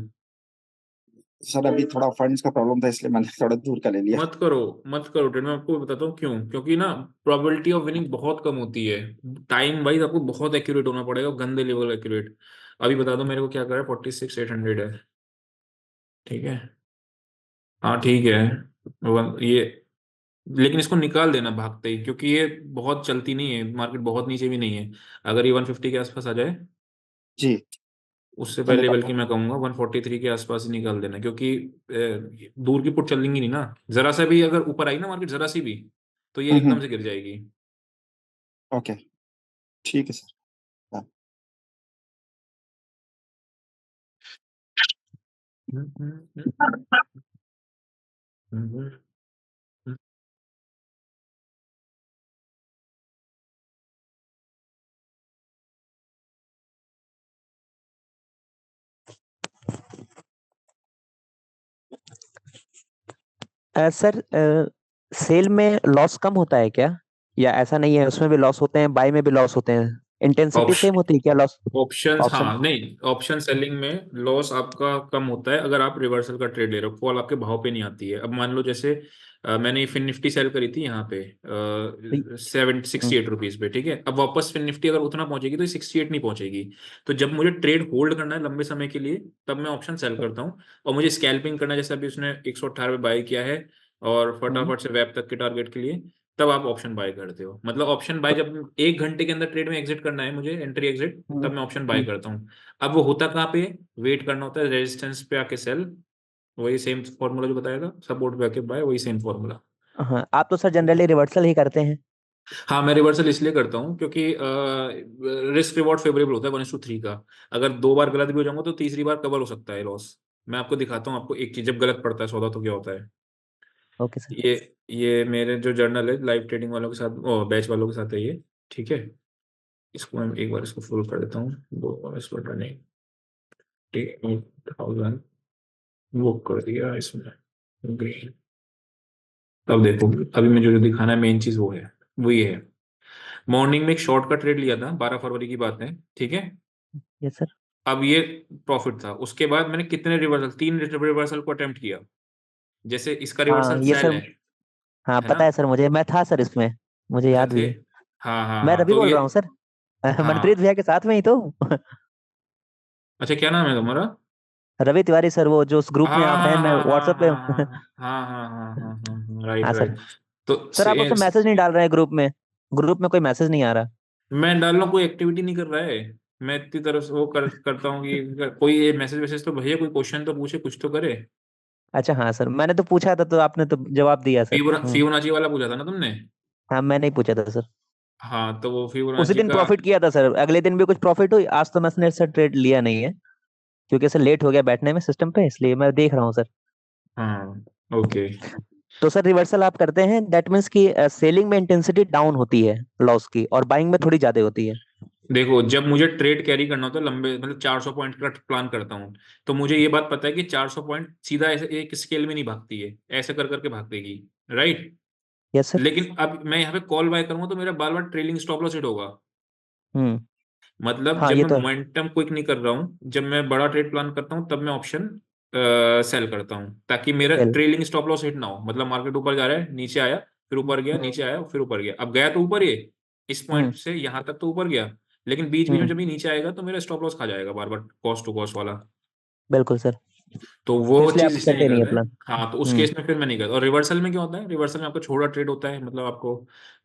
S4: सर अभी थोड़ा फंड्स का प्रॉब्लम था इसलिए मैंने थोड़ा दूर का ले लिया।
S1: मत करो ट्रेड। मैं आपको बताता हूँ क्यों, क्योंकि ना प्रोबेबिलिटी ऑफ विनिंग बहुत कम होती है। टाइम वाइज आपको बहुत एक्यूरेट होना पड़ेगा, गंदे लेवल एक्यूरेट। अभी बता दो मेरे को क्या करा है, 46,800 है, ठीक है। हाँ ठीक है ये, लेकिन इसको निकाल देना भागते ही, क्योंकि ये बहुत चलती नहीं है मार्केट, बहुत नीचे भी नहीं है। अगर ये 150 के आसपास आ जाए,
S4: जी
S1: उससे
S4: तो
S1: पहले
S4: निकाल
S1: बल्कि मैं कहूंगा 143 के आसपास ही निकाल देना, क्योंकि दूर की पुट चलेंगी नहीं ना। जरा सा भी अगर ऊपर आई ना मार्केट, जरा सी भी, तो ये एकदम से गिर जाएगी।
S4: ओके ठीक है सर। हाँ।
S3: सर सेल में लॉस कम होता है क्या, या ऐसा नहीं है उसमें भी लॉस होते हैं, बाय में भी लॉस होते हैं, इंटेंसिटी सेम होती है क्या लॉस?
S1: Options,
S3: option.
S1: हाँ नहीं, ऑप्शन सेलिंग में लॉस आपका कम होता है अगर आप रिवर्सल का ट्रेड ले रहे हो। कॉल आपके भाव पे नहीं आती है। अब मान लो जैसे मैंने फिन निफ्टी सेल करी थी यहाँ पे 68 रुपीज पे, ठीक है। अब वापस फिन निफ्टी अगर उतना पहुंचेगी तो 68 नहीं पहुंचेगी। तो जब मुझे ट्रेड होल्ड करना है लंबे समय के लिए, तब मैं ऑप्शन सेल करता हूँ। और मुझे स्कैल्पिंग करना है, जैसे अभी उसने 118 पे बाय किया है और फटाफट से वेब तक के टारगेट के लिए, तब आप ऑप्शन बाय करते हो। मतलब ऑप्शन बाय जब 1 घंटे के अंदर ट्रेड में एग्जिट करना है मुझे, एंट्री एग्जिट, तब मैं ऑप्शन बाय करता हूँ। अब वो होता कहाँ पे, वेट करना होता है रेजिस्टेंस पे आके सेल, वही सेम फॉर्मूला जो बताएगा, सपोर्ट पे आके बाय, वही सेम फॉर्मूला।
S3: हाँ, आप तो सर जनरली रिवर्सल ही करते हैं।
S1: हाँ मैं रिवर्सल इसलिए करता हूँ क्योंकि रिस्क रिवॉर्ड फेवरेबल होता है 1:3 का। अगर 2 बार गलत भी हो जाऊंगा तो तीसरी बार कवर हो सकता है लॉस मैं आपको दिखाता हूँ, आपको एक चीज, जब गलत पड़ता है सौदा तो क्या होता है।
S3: Okay sir.
S1: ये मेरे जो जर्नल है लाइव ट्रेडिंग वालों के साथ, बैच वालों के साथ है ये, ठीक है। इसको मैं एक बार इसको फुल कर देता हूँ, 2000 वो कर दिया इसमें ग्रीन। अब देखो, अभी मुझे जो दिखाना है मेन चीज वो है, वो ये है। मॉर्निंग में एक शॉर्ट का ट्रेड लिया था, 12 फरवरी की बात है, ठीक है।
S3: Yes sir.
S1: अब ये प्रॉफिट था, उसके बाद मैंने कितने रिवर्सल, 3 रिवर्सल को अटेम्प्ट किया। जैसे इसका
S3: हाँ
S1: रिवर्सल
S3: ये
S1: सेल
S3: सर, हाँ
S1: है ना।
S3: पता है सर मुझे, मैं था सर इसमें, मुझे
S1: अच्छा
S3: याद भी
S1: थे।
S3: है।
S1: हाँ हाँ
S3: मैं
S1: हाँ,
S3: रवि
S1: तो
S3: बोल
S1: ये,
S3: रहा हूँ सर। मनप्रीत
S1: हाँ,
S3: भैया के साथ में ही तो।
S1: अच्छा क्या नाम है तुम्हारा।
S3: रवि तिवारी सर, वो जो उस ग्रुप में
S1: हाँ
S3: आप हैं,
S1: हाँ
S3: मैं
S1: हाँ हाँ
S3: व्हाट्सएप पे।
S1: हाँ हाँ हाँ हाँ हाँ हाँ हाँ, राइट
S3: हाँ सर।
S1: राइट। तो
S3: सर आप उसमें मैसेज नहीं डाल रहे हैं ग्रुप में, ग्रुप में कोई मैसेज नहीं आ रहा।
S1: मैं डाल रहा हूँ, कोई एक्टिविटी नहीं कर रहा है। मैं इतनी तरफ से वो करता हूँ कि कोई मैसेज वैसेज तो भैया, कोई क्वेश्चन तो पूछे, कुछ तो करे।
S3: अच्छा हाँ सर, मैंने तो पूछा था तो आपने तो जवाब दिया सर।
S1: फिबोनाची वाला पूछा था ना तुमने।
S3: हाँ मैं नहीं पूछा था सर।
S1: हाँ, तो वो
S3: उसी
S1: फिबोनाची
S3: दिन
S1: का।
S3: प्रॉफिट किया था सर, अगले दिन भी कुछ प्रॉफिट हुई, आज तो मैंने सर ट्रेड लिया नहीं है, क्योंकि सर लेट हो गया बैठने में सिस्टम पे, इसलिए मैं देख रहा हूँ सर।
S1: हाँ, ओके।
S3: तो सर रिवर्सल आप करते हैं, दैट मीन्स कि सेलिंग में इंटेंसिटी डाउन होती है लॉस की, और बाइंग में थोड़ी ज्यादा होती है।
S1: देखो, जब मुझे ट्रेड कैरी करना होता है लंबे, मतलब 400 पॉइंट का प्लान करता हूँ, तो मुझे ये बात पता है कि 400 पॉइंट सीधा ऐसे एक स्केल में नहीं भागती है, ऐसे कर करके भागेगी, राइट।
S3: Yes sir.
S1: लेकिन अब मैं यहाँ पे कॉल बाय करूंगा तो मेरा बार बार ट्रेलिंग स्टॉप लॉस हिट होगा।
S3: हम्म।
S1: मतलब
S3: हाँ
S1: जब
S3: ये
S1: मैं
S3: तो है।
S1: मोमेंटम क्विक नहीं कर रहा हूँ, जब मैं बड़ा ट्रेड प्लान करता हूँ, तब मैं ऑप्शन सेल करता हूँ, ताकि मेरा
S3: sell.
S1: Trailing stop loss hit ना हो। मतलब मार्केट ऊपर जा रहा है, नीचे आया, फिर ऊपर गया, नीचे आया, फिर ऊपर गया, अब गया तो ऊपर, ये इस
S3: हम्म।
S1: पॉइंट से यहाँ तक तो ऊपर गया, लेकिन बीच बीच में
S3: हम्म।
S1: जब ये नीचे आएगा तो मेरा स्टॉप लॉस खा जाएगा बार बार, कॉस्ट टू कॉस्ट वाला।
S3: बिल्कुल सर।
S1: तो
S3: तो
S1: वो
S3: इसलिए
S1: चीज
S3: आप
S1: इसलिए नहीं
S3: करते नहीं है
S1: करता है।
S3: प्लान।
S1: हाँ, तो उस
S3: हम्म।
S1: केस में फिर मैं नहीं करता। और रिवर्सल में क्या होता है, रिवर्सल में आपको छोटा ट्रेड होता है, मतलब आपको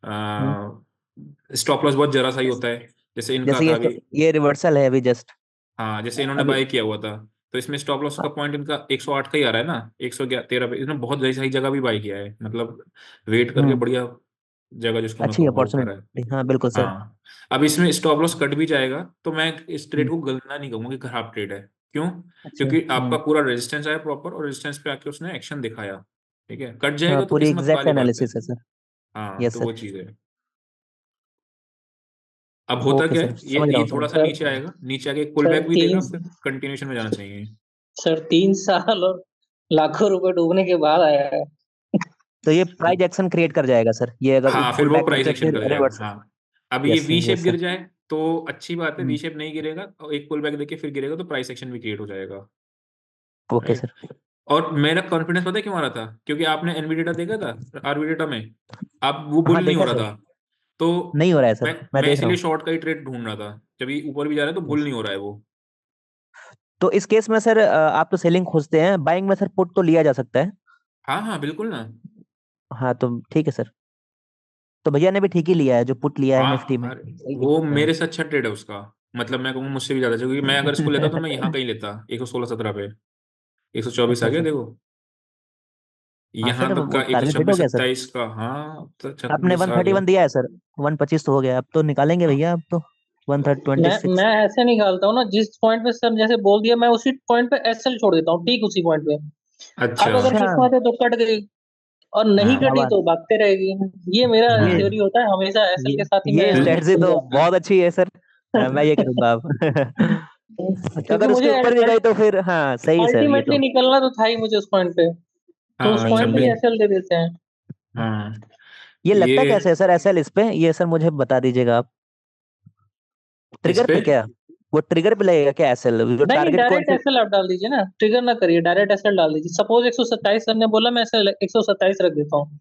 S3: हम्म।
S1: स्टॉप लॉस बहुत जरा सा ही होता है, जैसे इनका
S3: जैसे
S1: था
S3: ये
S1: अभी।
S3: ये रिवर्सल है अभी जस्ट।
S1: हाँ, जैसे इन्होंने
S3: अभी।
S1: बाय किया हुआ था, तो इसमें स्टॉप लॉस का पॉइंट इनका 108 का ही आ रहा है ना, 113 पे। इसने बहुत सही जगह भी बाय किया है, मतलब वेट करके
S3: हम्म।
S1: बढ़िया जगह जिसको मैं
S3: अच्छी
S1: कहूँगा वो करा है।
S3: अपॉर्चुनिटी, हाँ बिल्कुल सर।
S1: हाँ, अब इसमें स्टॉप लॉस कट भी जाएगा, तो मैं इस ट्रेड
S3: हम्म।
S1: को गलना नहीं कहूंगा कि खराब ट्रेड है। क्यों?
S3: अच्छा।
S1: क्योंकि आपका
S3: हम्म।
S1: पूरा रेजिस्टेंस आया प्रॉपर, और रेजिस्टेंस पे आके उसने एक्शन दिखाया, ठीक है। कट
S3: हाँ
S1: जाएगा तो
S3: पूरी
S1: किस्मत
S3: एग्जैक्ट
S1: वाली बात है।
S3: एनालिसिस है सर।
S1: हाँ,
S3: यस
S1: तो
S3: सर।
S1: वो चीज है। अब होता
S3: ओके
S1: क्या
S3: सर,
S1: है, ये
S3: समझ रहा
S1: ये
S3: हूँ
S1: थोड़ा
S3: सर।
S1: सा नीचे आएगा, नीचे आके पुल
S2: सर
S1: बैक भी
S2: तीन
S1: देगा, फिर कंटिन्यूशन में जाना चाहिए।
S2: सर 3 साल और लाखों रुपए डूबने के बाद आया है।
S3: तो ये प्राइस एक्शन क्रिएट कर जाएगा सर, ये अगर
S1: हाँ, फिर
S3: पुल
S1: वो
S3: बैक
S1: प्राइस
S3: करके
S1: एक्शन
S3: फिर
S1: कर जाएगा,
S3: रिवर्स।
S1: हाँ। अब ये
S3: yes
S1: V
S3: sir,
S1: shape
S3: yes
S1: गिर
S3: सर।
S1: जाए तो अच्छी बात है, वी
S3: हम्म।
S1: शेप नहीं गिरेगा और एक पुल बैक देके फिर गिरेगा तो प्राइस एक्शन भी क्रिएट हो जाएगा,
S3: ओके
S1: राइट।
S3: सर।
S1: और मेरा कॉन्फिडेंस पता है क्यों आ रहा था, क्योंकि आपने एनवी डेटा देखा था, आरवी डेटा में, अब वो
S3: हाँ
S1: बुल नहीं हो
S3: देखा
S1: रहा
S3: सर।
S1: था। तो
S3: नहीं हो रहा है
S1: मैं
S3: सर, मैं
S1: मैं
S3: देख रहा
S1: इसीलिए
S3: हूँ।
S1: शॉर्ट का ही ट्रेड ढूंढ रहा था, जब ये ऊपर भी जा रहा है तो बुल
S3: Yes.
S1: नहीं हो रहा है वो।
S3: तो इस केस में सर आप तो सेलिंग खोजते हैं, बाइंग में सर पुट तो लिया जा सकता है।
S1: हाँ हाँ, बिल्कुल ना।
S3: हाँ तो ठीक है सर। तो भैया ने भी ठीक ही लिया है, जो पुट लिया है निफ्टी
S1: हाँ,
S3: में,
S1: अरे
S3: सही
S1: वो
S3: लिया है। हाँ।
S1: मेरे से अच्छा ट्रेड है उसका। मतलब मैं कहूँगा मुझसे भी ज्यादा अच्छा, क्योंकि मैं अगर इसको लेता तो मैं यहाँ कहीं लेता, 116-17 पे, 124 आ
S3: अच्छा
S1: गया
S3: अच्छा।
S1: देखो,
S3: हाँ
S1: यहाँ
S3: सर
S1: तक
S3: वो
S1: का एक सौ
S3: टारगेट हिट हो
S1: छब्बीस
S3: गया सर।
S1: 27 का, हाँ तो
S3: आपने
S1: 26 आ गया।
S3: 131 दिया है सर, 125 तो हो गया, अब तो निकालेंगे भैया, अब तो 126।
S2: मैं ऐसे निकालता हूँ ना, जिस पॉइंट पे सर जैसे बोल दिया, मैं उसी पॉइंट पे एसएल छोड़ देता हूँ, ठीक उसी पॉइंट पे।
S1: अच्छा।
S2: अब अगर
S3: अच्छा।
S2: किस्मत है तो कट गई, और नहीं
S1: हाँ,
S3: क्या
S2: कटी
S3: बात।
S2: तो भागते रहेगी। ये मेरा
S3: ये
S2: थ्योरी होता है, हमेशा एसएल
S3: ये
S2: के साथ ही मैं
S3: ये स्ट्रेटजी
S2: खुल
S3: तो
S2: जाता
S3: बहुत अच्छी है सर। मैं ये करूंगा अब।
S2: हूँ। क्योंकि
S3: अगर उसके
S2: मुझे
S3: ऊपर भी गई तो फिर हाँ सही है सर, ये
S2: अल्टीमेटली
S3: तो।
S2: निकलना तो था ही मुझे उस पॉइंट पे, तो उस
S1: हाँ,
S2: पॉइंट पे ही
S1: 26।
S2: एसएल दे देते हैं।
S1: हाँ,
S3: ये लगता
S1: ये
S3: कैसे है सर एसएल इस पे, ये सर मुझे बता दीजिएगा आप।
S1: इस
S3: ट्रिगर
S1: पे।
S3: पे क्या, वो ट्रिगर पे लगेगा क्या एसएल, जो
S2: नहीं नहीं,
S3: टारगेट को
S2: डायरेक्ट
S3: ऐसे।
S2: एसएल आप डाल दीजिए ना, ट्रिगर ना करिए, डायरेक्ट एसएल डाल दीजिए। सपोज 127 सर ने बोला, मैं एसएल 127 रख देता हूँ।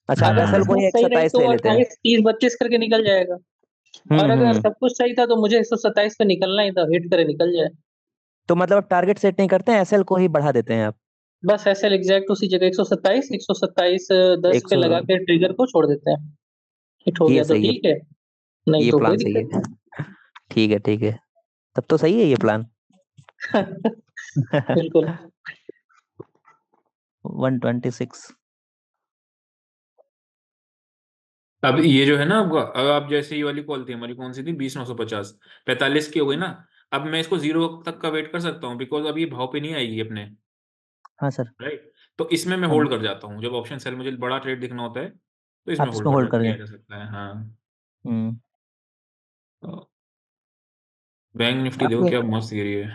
S3: अच्छा आप
S2: अगर
S3: एसएल को
S2: किस्मत
S1: हाँ,
S3: ही
S2: सही रही
S3: 127
S2: तो
S3: ले
S2: वो
S3: लेते हैं।
S2: 28 30 32 करके निकल जाएगा। और अगर
S3: हम्म।
S2: सब कुछ सही था तो मुझे 127 पे निकलना ही था, हिट करे निकल जाए।
S3: तो मतलब टारगेट सेट नहीं करते हैं, एसएल को ही बढ़ा देते हैं आप।
S2: बस एसएल एग्जैक्ट उसी जगह 127 10 पे
S3: 100।
S2: लगा के ट्रिगर को छोड़ देते हैं। हिट हो
S3: ये
S2: गया तो
S3: सही है,
S2: ठीक है, नहीं
S3: ये
S2: तो कोई
S3: प्लान सही
S2: दिक्कत
S3: है। ठीक है ठीक है, तब तो सही है ये प्लान।
S2: नहीं। बिल्कुल।
S3: 126।
S1: अब ये जो है ना आपका, अब जैसे ये वाली कॉल थी हमारी, कौन सी थी, 20,950, 45 की हो गई ना। अब मैं इसको जीरो तक का वेट कर सकता हूँ, बिकॉज अब ये भाव पे नहीं आएगी अपने।
S3: हाँ सर।
S1: राइट। तो इसमें मैं
S3: हाँ
S1: होल्ड कर जाता हूँ, जब ऑप्शन सेल मुझे बड़ा ट्रेड दिखना होता है तो इसमें
S3: आप
S1: होल्ड
S3: इसमें होल्ड कर
S1: किया
S3: गए।
S1: जा सकता है। हाँ,
S3: हम्म।
S1: बैंक निफ्टी देखो
S3: आपके
S1: क्या मस्त गिरी है।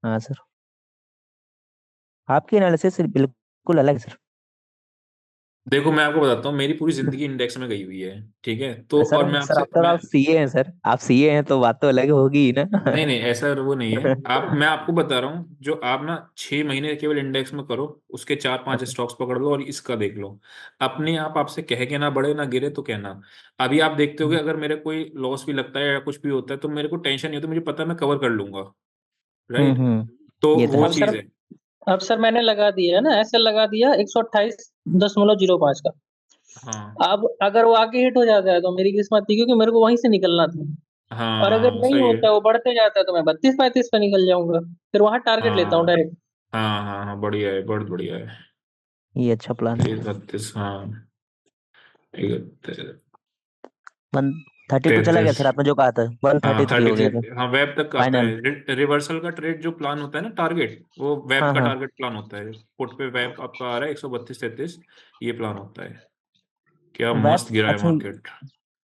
S3: हाँ सर, आपकी एनालिसिस बिल्कुल अलग है सर।
S1: देखो मैं आपको बताता हूँ, मेरी पूरी जिंदगी इंडेक्स में गई हुई है, ठीक है, तो
S3: सर
S1: और मैं
S3: सर
S1: आपसे
S3: आफ्टर
S1: मैं
S3: आप सीए हैं सर, आप सीए हैं तो बात तो अलग होगी ही ना।
S1: नहीं नहीं ऐसा वो नहीं है। आप मैं आपको बता रहा हूँ, जो आप ना 6 महीने केवल इंडेक्स में करो, उसके 4-5
S3: ओके।
S1: स्टॉक्स पकड़ लो और इसका देख लो। अपने आप आपसे कह के ना बढ़े ना गिरे तो कहना। अभी आप देखते होगे, अगर मेरे कोई लॉस भी लगता है या कुछ भी होता है तो मेरे को टेंशन नहीं होती, मुझे पता है मैं कवर कर लूंगा। राइट। तो
S3: ये तो
S1: वो
S3: है।
S2: अब
S1: चीज
S2: सर
S1: है।
S2: अब सर मैंने लगा दिया है ना, ऐसे लगा दिया 128.05 का।
S1: हाँ
S2: अब अगर वो आगे हिट हो जाता है तो मेरी किस्मत थी, क्योंकि मेरे को वहीं से निकलना था। और अगर
S1: हाँ
S2: नहीं
S1: सही है।
S2: होता है, वो बढ़ते जाता है, तो मैं 32-35 पे निकल जाऊंगा। फिर वहां टारगेट लेता हूँ
S1: हाँ
S2: डायरेक्ट।
S1: हाँ हाँ हाँ, बढ़िया है, बहुत बढ़िया है।
S3: ये अच्छा प्लान है।
S1: 32, हाँ,
S3: 132 चला गया
S1: 33।
S3: सर, आपने जो कहा था
S1: हाँ
S3: 133 हो गया
S1: 33,
S3: था
S1: हाँ वेब तक आता
S3: फाइनल।
S1: है। रिवर्सल का ट्रेड जो प्लान होता है ना, टारगेट, वो वेब
S3: हाँ
S1: का
S3: हाँ।
S1: टारगेट प्लान होता है। पुट पे वेब आपका आ रहा है 132-33, ये प्लान होता है। क्या
S3: वेब
S1: मस्त गिरा है
S3: अच्छा,
S1: मार्केट।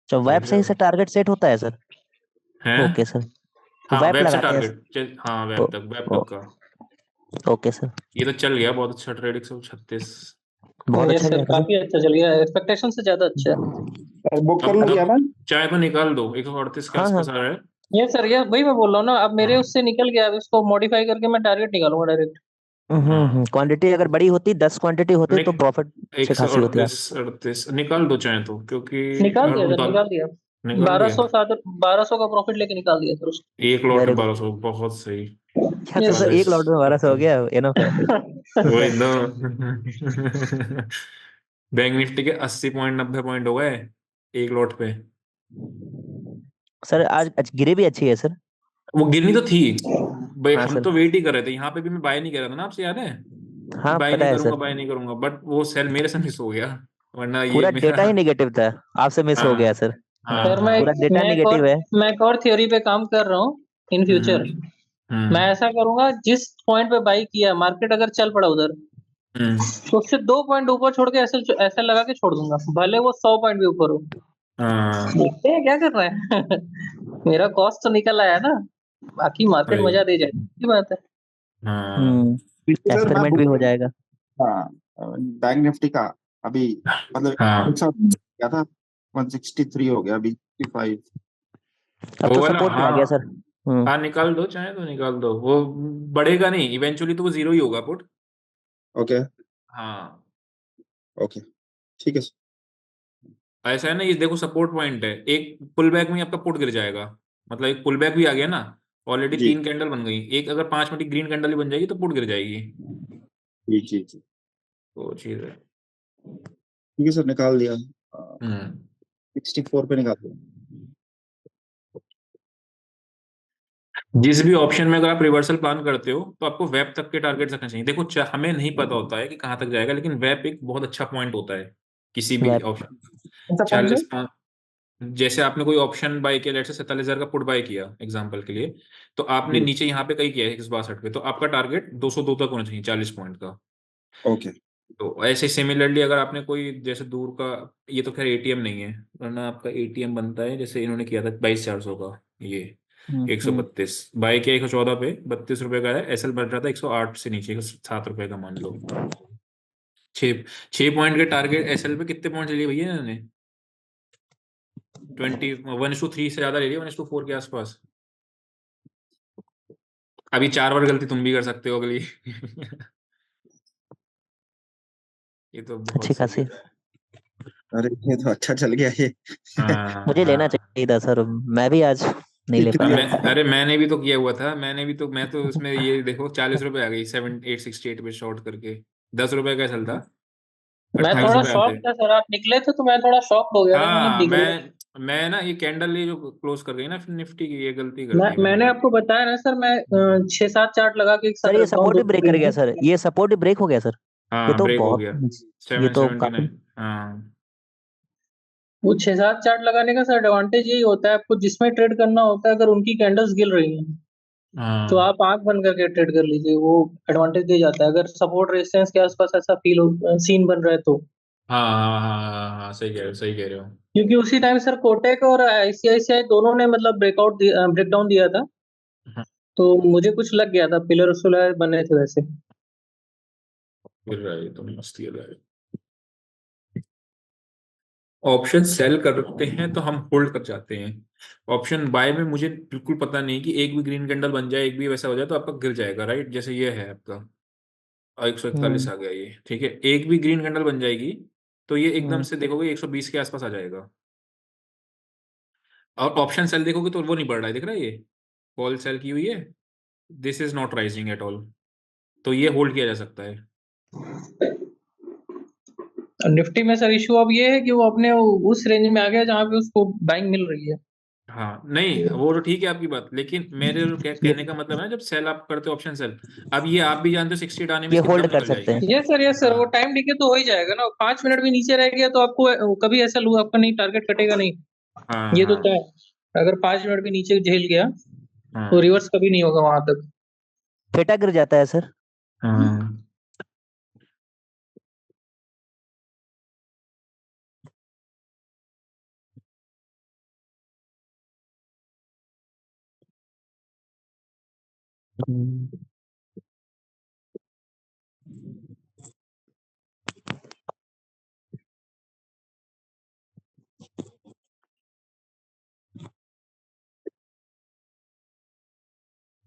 S3: तो वेब
S1: देख रहे
S3: से ही
S1: हो।
S3: से टारगेट सेट होता है सर। ओके
S1: हैं।
S3: सर। तो
S1: हाँ
S3: वेब
S1: वेब से
S3: लगाते हैं।
S1: टारगेट, हाँ
S3: ओ,
S1: वेब
S3: ओ,
S1: तक का।
S3: Okay sir.
S1: ये तो चल गया बहुत अच्छा ट्रेड, 136।
S3: बहुत
S2: यस
S3: अच्छा
S2: सर,
S3: गया था
S2: काफी अच्छा चल गया, एक्सपेक्टेशन से ज्यादा अच्छा है।
S4: बुक कर
S1: अब
S4: लो क्या
S1: अब
S4: मैं?
S1: चाहे तो निकाल दो, 138 के
S3: हाँ हाँ।
S1: आसपास आ रहा है।
S2: ये सर, ये वही मैं बोल रहा हूँ ना, अब मेरे
S1: हाँ
S2: उससे निकल गया, अब इसको मॉडिफाई करके मैं टारगेट निकालूंगा डायरेक्ट।
S1: हाँ,
S3: क्वांटिटी अगर बड़ी होती, 10 क्वांटिटी होती तो
S1: निक
S3: प्रॉफिट
S1: एक
S3: अच्छी
S1: सौ
S3: खासी होती आप।
S1: अड़तीस अड़तीस निकाल दो चाहे तो, क्योंकि
S2: निकाल दिया सर,
S1: डाल
S2: निकाल दिया।
S1: निकाल दिया।
S2: 1200 का प्रॉफिट लेके निकाल दिया सर उसको।
S1: एक लॉट
S3: वेरी
S1: में
S3: गुड।
S1: 1200, बहुत सही।
S3: क्या तो
S2: यस
S3: सर,
S2: सर।
S3: एक लॉट में 1200 हो
S1: 40,
S3: गया, इनफ है।
S1: वही तो। बैंक निफ्टी के 80 पॉइंट 90 पॉइंट हो गए एक लॉट पे।
S3: सर आज गिरे भी अच्छी है सर।
S1: वो गिरनी तो थी भाई,
S3: हाँ
S1: हम
S3: सर।
S1: तो वेट ही कर रहे थे, यहाँ पे भी मैं बाय नहीं कर रहा था ना, आपसे याद है कि
S3: हाँ
S1: बाय
S3: पता
S1: नहीं
S3: है
S1: करूंगा
S3: सर,
S1: बाय नहीं करूंगा, बट वो सेल मेरे से मिस हो गया, वरना ये
S3: पूरा
S1: मेरा।
S3: डेटा ही नेगेटिव था, आपसे मिस हो गया
S1: हाँ
S3: सर।
S1: हाँ
S2: सर
S1: हाँ।
S3: पूरा डेटा नेगेटिव है।
S2: मैं एक और थ्योरी पे काम कर रहा हूँ इन फ्यूचर।
S1: हम्म
S2: मैं
S1: हम्म
S2: ऐसा करूंगा, जिस पॉइंट पे बाई किया, मार्केट अगर चल पड़ा उधर,
S1: हम्म।
S2: तो उससे 2 पॉइंट ऊपर छोड़ के ऐसे ऐसे लगा के छोड़ दूंगा, भले वो 100 पॉइंट भी ऊपर हो।
S1: हाँ
S2: देखते हैं क्या कर रहे हैं। मेरा कॉस्ट तो निकल आया ना, बाकी मार्केट
S1: वही,
S2: मजा दे जाएगी, की बात है।
S1: हाँ
S4: तो सर मैं
S3: एक्सपेरिमेंट भी
S4: बुक
S3: हो जाएगा।
S4: हाँ, बैंक निफ्टी का अभी मतलब
S1: हाँ।
S4: 100 गया था, 163 हो गया अभी 55।
S3: अब
S1: वो
S3: तो
S1: वाला,
S3: सपोर्ट में आ गया
S1: हाँ
S3: सर।
S1: हाँ, निकाल दो चाहे तो निकाल दो, वो बढ़ेगा नहीं इवेंचुअली, तो वो जीरो ही होगा पुट।
S4: ओके
S1: हाँ।
S4: ओके, ठीक है सर।
S1: ऐसा है ना, ये देखो सपोर्ट पॉइंट है, एक पुल बैक में ही आपका पुट गिर जाएगा, मतलब एक पुल बैक भी आ गया ना। ऑलरेडी
S4: जी
S1: 3 कैंडल बन गई, एक अगर 5 मिनट की ग्रीन कैंडल ही बन जाएगी तो पुट गिर जाएगी।
S4: जी जी जी,
S1: तो चीज है।
S4: ठीक है सर, निकाल दिया।
S1: हम्म।
S4: 64 पे निकाल दिया।
S1: जिस भी ऑप्शन में अगर आप रिवर्सल प्लान करते हो तो आपको वेब तक के टारगेट रखना चाहिए। देखो हमें नहीं पता होता है कि कहाँ तक जाएगा, लेकिन वेब एक बहुत अच्छा पॉइंट होता है किसी भी
S3: वेब।
S1: ऑप्शन।
S4: कौन सा पॉइंट सर?
S1: 40, जैसे आपने कोई ऑप्शन बाय किया, लेट से 47,000 का पुट बाय किया एग्जांपल के लिए, तो आपने
S4: जी
S1: नीचे यहाँ पे कहीं किया है 162 पे, तो आपका टारगेट 202 तक होना चाहिए 40 पॉइंट का।
S4: ओके।
S1: तो ऐसे सिमिलरली अगर आपने कोई जैसे दूर का, ये तो खैर एटीएम नहीं है, वरना आपका एटीएम बनता है जैसे इन्होंने किया था 22,400 का, ये
S3: हम्म।
S1: 132 बाय किया 114 पे, 32 रुपए का है, एसएल बन रहा था 108 से नीचे, 107 रुपए का मान लो। छः 6 पॉइंट के टारगेट एसएल पे कितने पॉइंट लिए भैया इन्होंने? 1:3 से ज्यादा ले लिया, 1:4 के आसपास। अभी 4 बार गलती तुम भी कर सकते हो अगली। ये तो बहुत
S3: अच्छी
S1: सही
S3: खासी।
S1: है।
S4: अरे ये तो अच्छा चल गया ये।
S1: हाँ
S3: मुझे लेना
S1: हाँ।
S3: चाहिए था सर, मैं भी आज नहीं ले पाया।
S1: अरे मैंने भी तो किया हुआ था, मैं तो उसमें ये देखो 40 रुपए आ गई, 7868 पे शॉर्ट करके, 10 रुपए का चलता,
S2: मैं
S1: अट्ठाईस
S2: थोड़ा
S1: रुपए
S2: शॉक
S1: आते।
S2: था सर, आप निकले थे तो मैं थोड़ा शॉक हो गया था कि मतलब
S1: हाँ
S2: निकल गए।
S1: मैं ना ये कैंडल ये जो क्लोज कर गई ना निफ्टी की, ये गलती कर दी मैंने।
S2: मैंने आपको बताया ना सर, मैं 6-7 चार्ट लगा के एक
S3: सर
S2: साथ
S3: ये
S2: रखता हूँ दो
S3: सपोर्ट ब्रेक कर
S2: स्क्रीन
S3: गया
S2: पे।
S3: सर, ये सपोर्ट ब्रेक हो गया सर। ये
S1: हाँ
S3: तो
S1: ब्रेक हो
S3: बहुत,
S1: गया,
S3: ये तो काफी।
S1: 779। हाँ
S2: वो 6-7 चार्ट लगाने का सर एडवांटेज यही होता है, आपको जिसमें ट्रेड करना होता है, अगर उनकी कैंडल्स गिर रही हैं तो
S1: हाँ
S2: आप आंख बंद करके ट्रेड कर लीजिए, वो एडवांटेज दे जाता है अगर सपोर्ट रेजिस्टेंस के आसपास ऐसा फील हो, सीन बन रहा है तो।
S1: हाँ हाँ हाँ हाँ हाँ, सही कह रहे हो, सही कह रहे हो।
S2: क्योंकि उसी टाइम सर कोटक और आईसीआईसीआई दोनों ने मतलब ब्रेकडाउन दिया था,
S1: हाँ,
S2: तो मुझे कुछ लग गया था, पिलर उस बने थे वैसे।
S1: गिर रहा है ये तो, मस्त गिर रहा है। ऑप्शन सेल करते हैं तो हम होल्ड कर जाते हैं। ऑप्शन बाय में मुझे बिल्कुल पता नहीं कि एक भी ग्रीन कैंडल बन जाए, एक भी वैसा हो जाए तो आपका गिर जाएगा, राइट? जैसे ये है आपका 141
S3: हम्म
S1: आ गया ये, ठीक है। एक भी ग्रीन कैंडल बन जाएगी तो ये एकदम
S3: हम्म
S1: से देखोगे 120 के आसपास आ जाएगा। और ऑप्शन सेल देखोगे तो वो नहीं बढ़ रहा है, दिख रहा है ये कॉल सेल की हुई है, this is not rising at all. तो ये होल्ड किया जा सकता है।
S2: निफ्टी में सर इशू अब ये है कि वो अपने उस रेंज में आ गया जहाँ पे उसको बाइंग मिल रही है।
S1: हाँ नहीं, वो तो ठीक है आपकी बात, लेकिन मेरे जो
S3: ये
S1: कहने का मतलब है ना, जब सेल आप करते हो ऑप्शन सेल, अब ये आप भी जानते हो 60 आने में
S3: ये
S1: इसकी दम
S3: होल्ड कर
S1: निकल
S3: सकते
S1: जाएगी।
S3: हैं।
S2: यस सर, वो
S1: हाँ
S2: टाइम डिके तो हो ही जाएगा ना, 5 मिनट भी नीचे रह गया तो आपको कभी ऐसा लू आपका नहीं, टारगेट कटेगा नहीं।
S1: हाँ
S2: ये तो
S1: हाँ
S2: तय है। अगर 5 मिनट भी नीचे झेल गया तो
S1: हाँ
S2: रिवर्स कभी नहीं होगा वहां तक।
S3: थीटा गिर जाता है सर।
S1: हाँ।
S3: हम्म,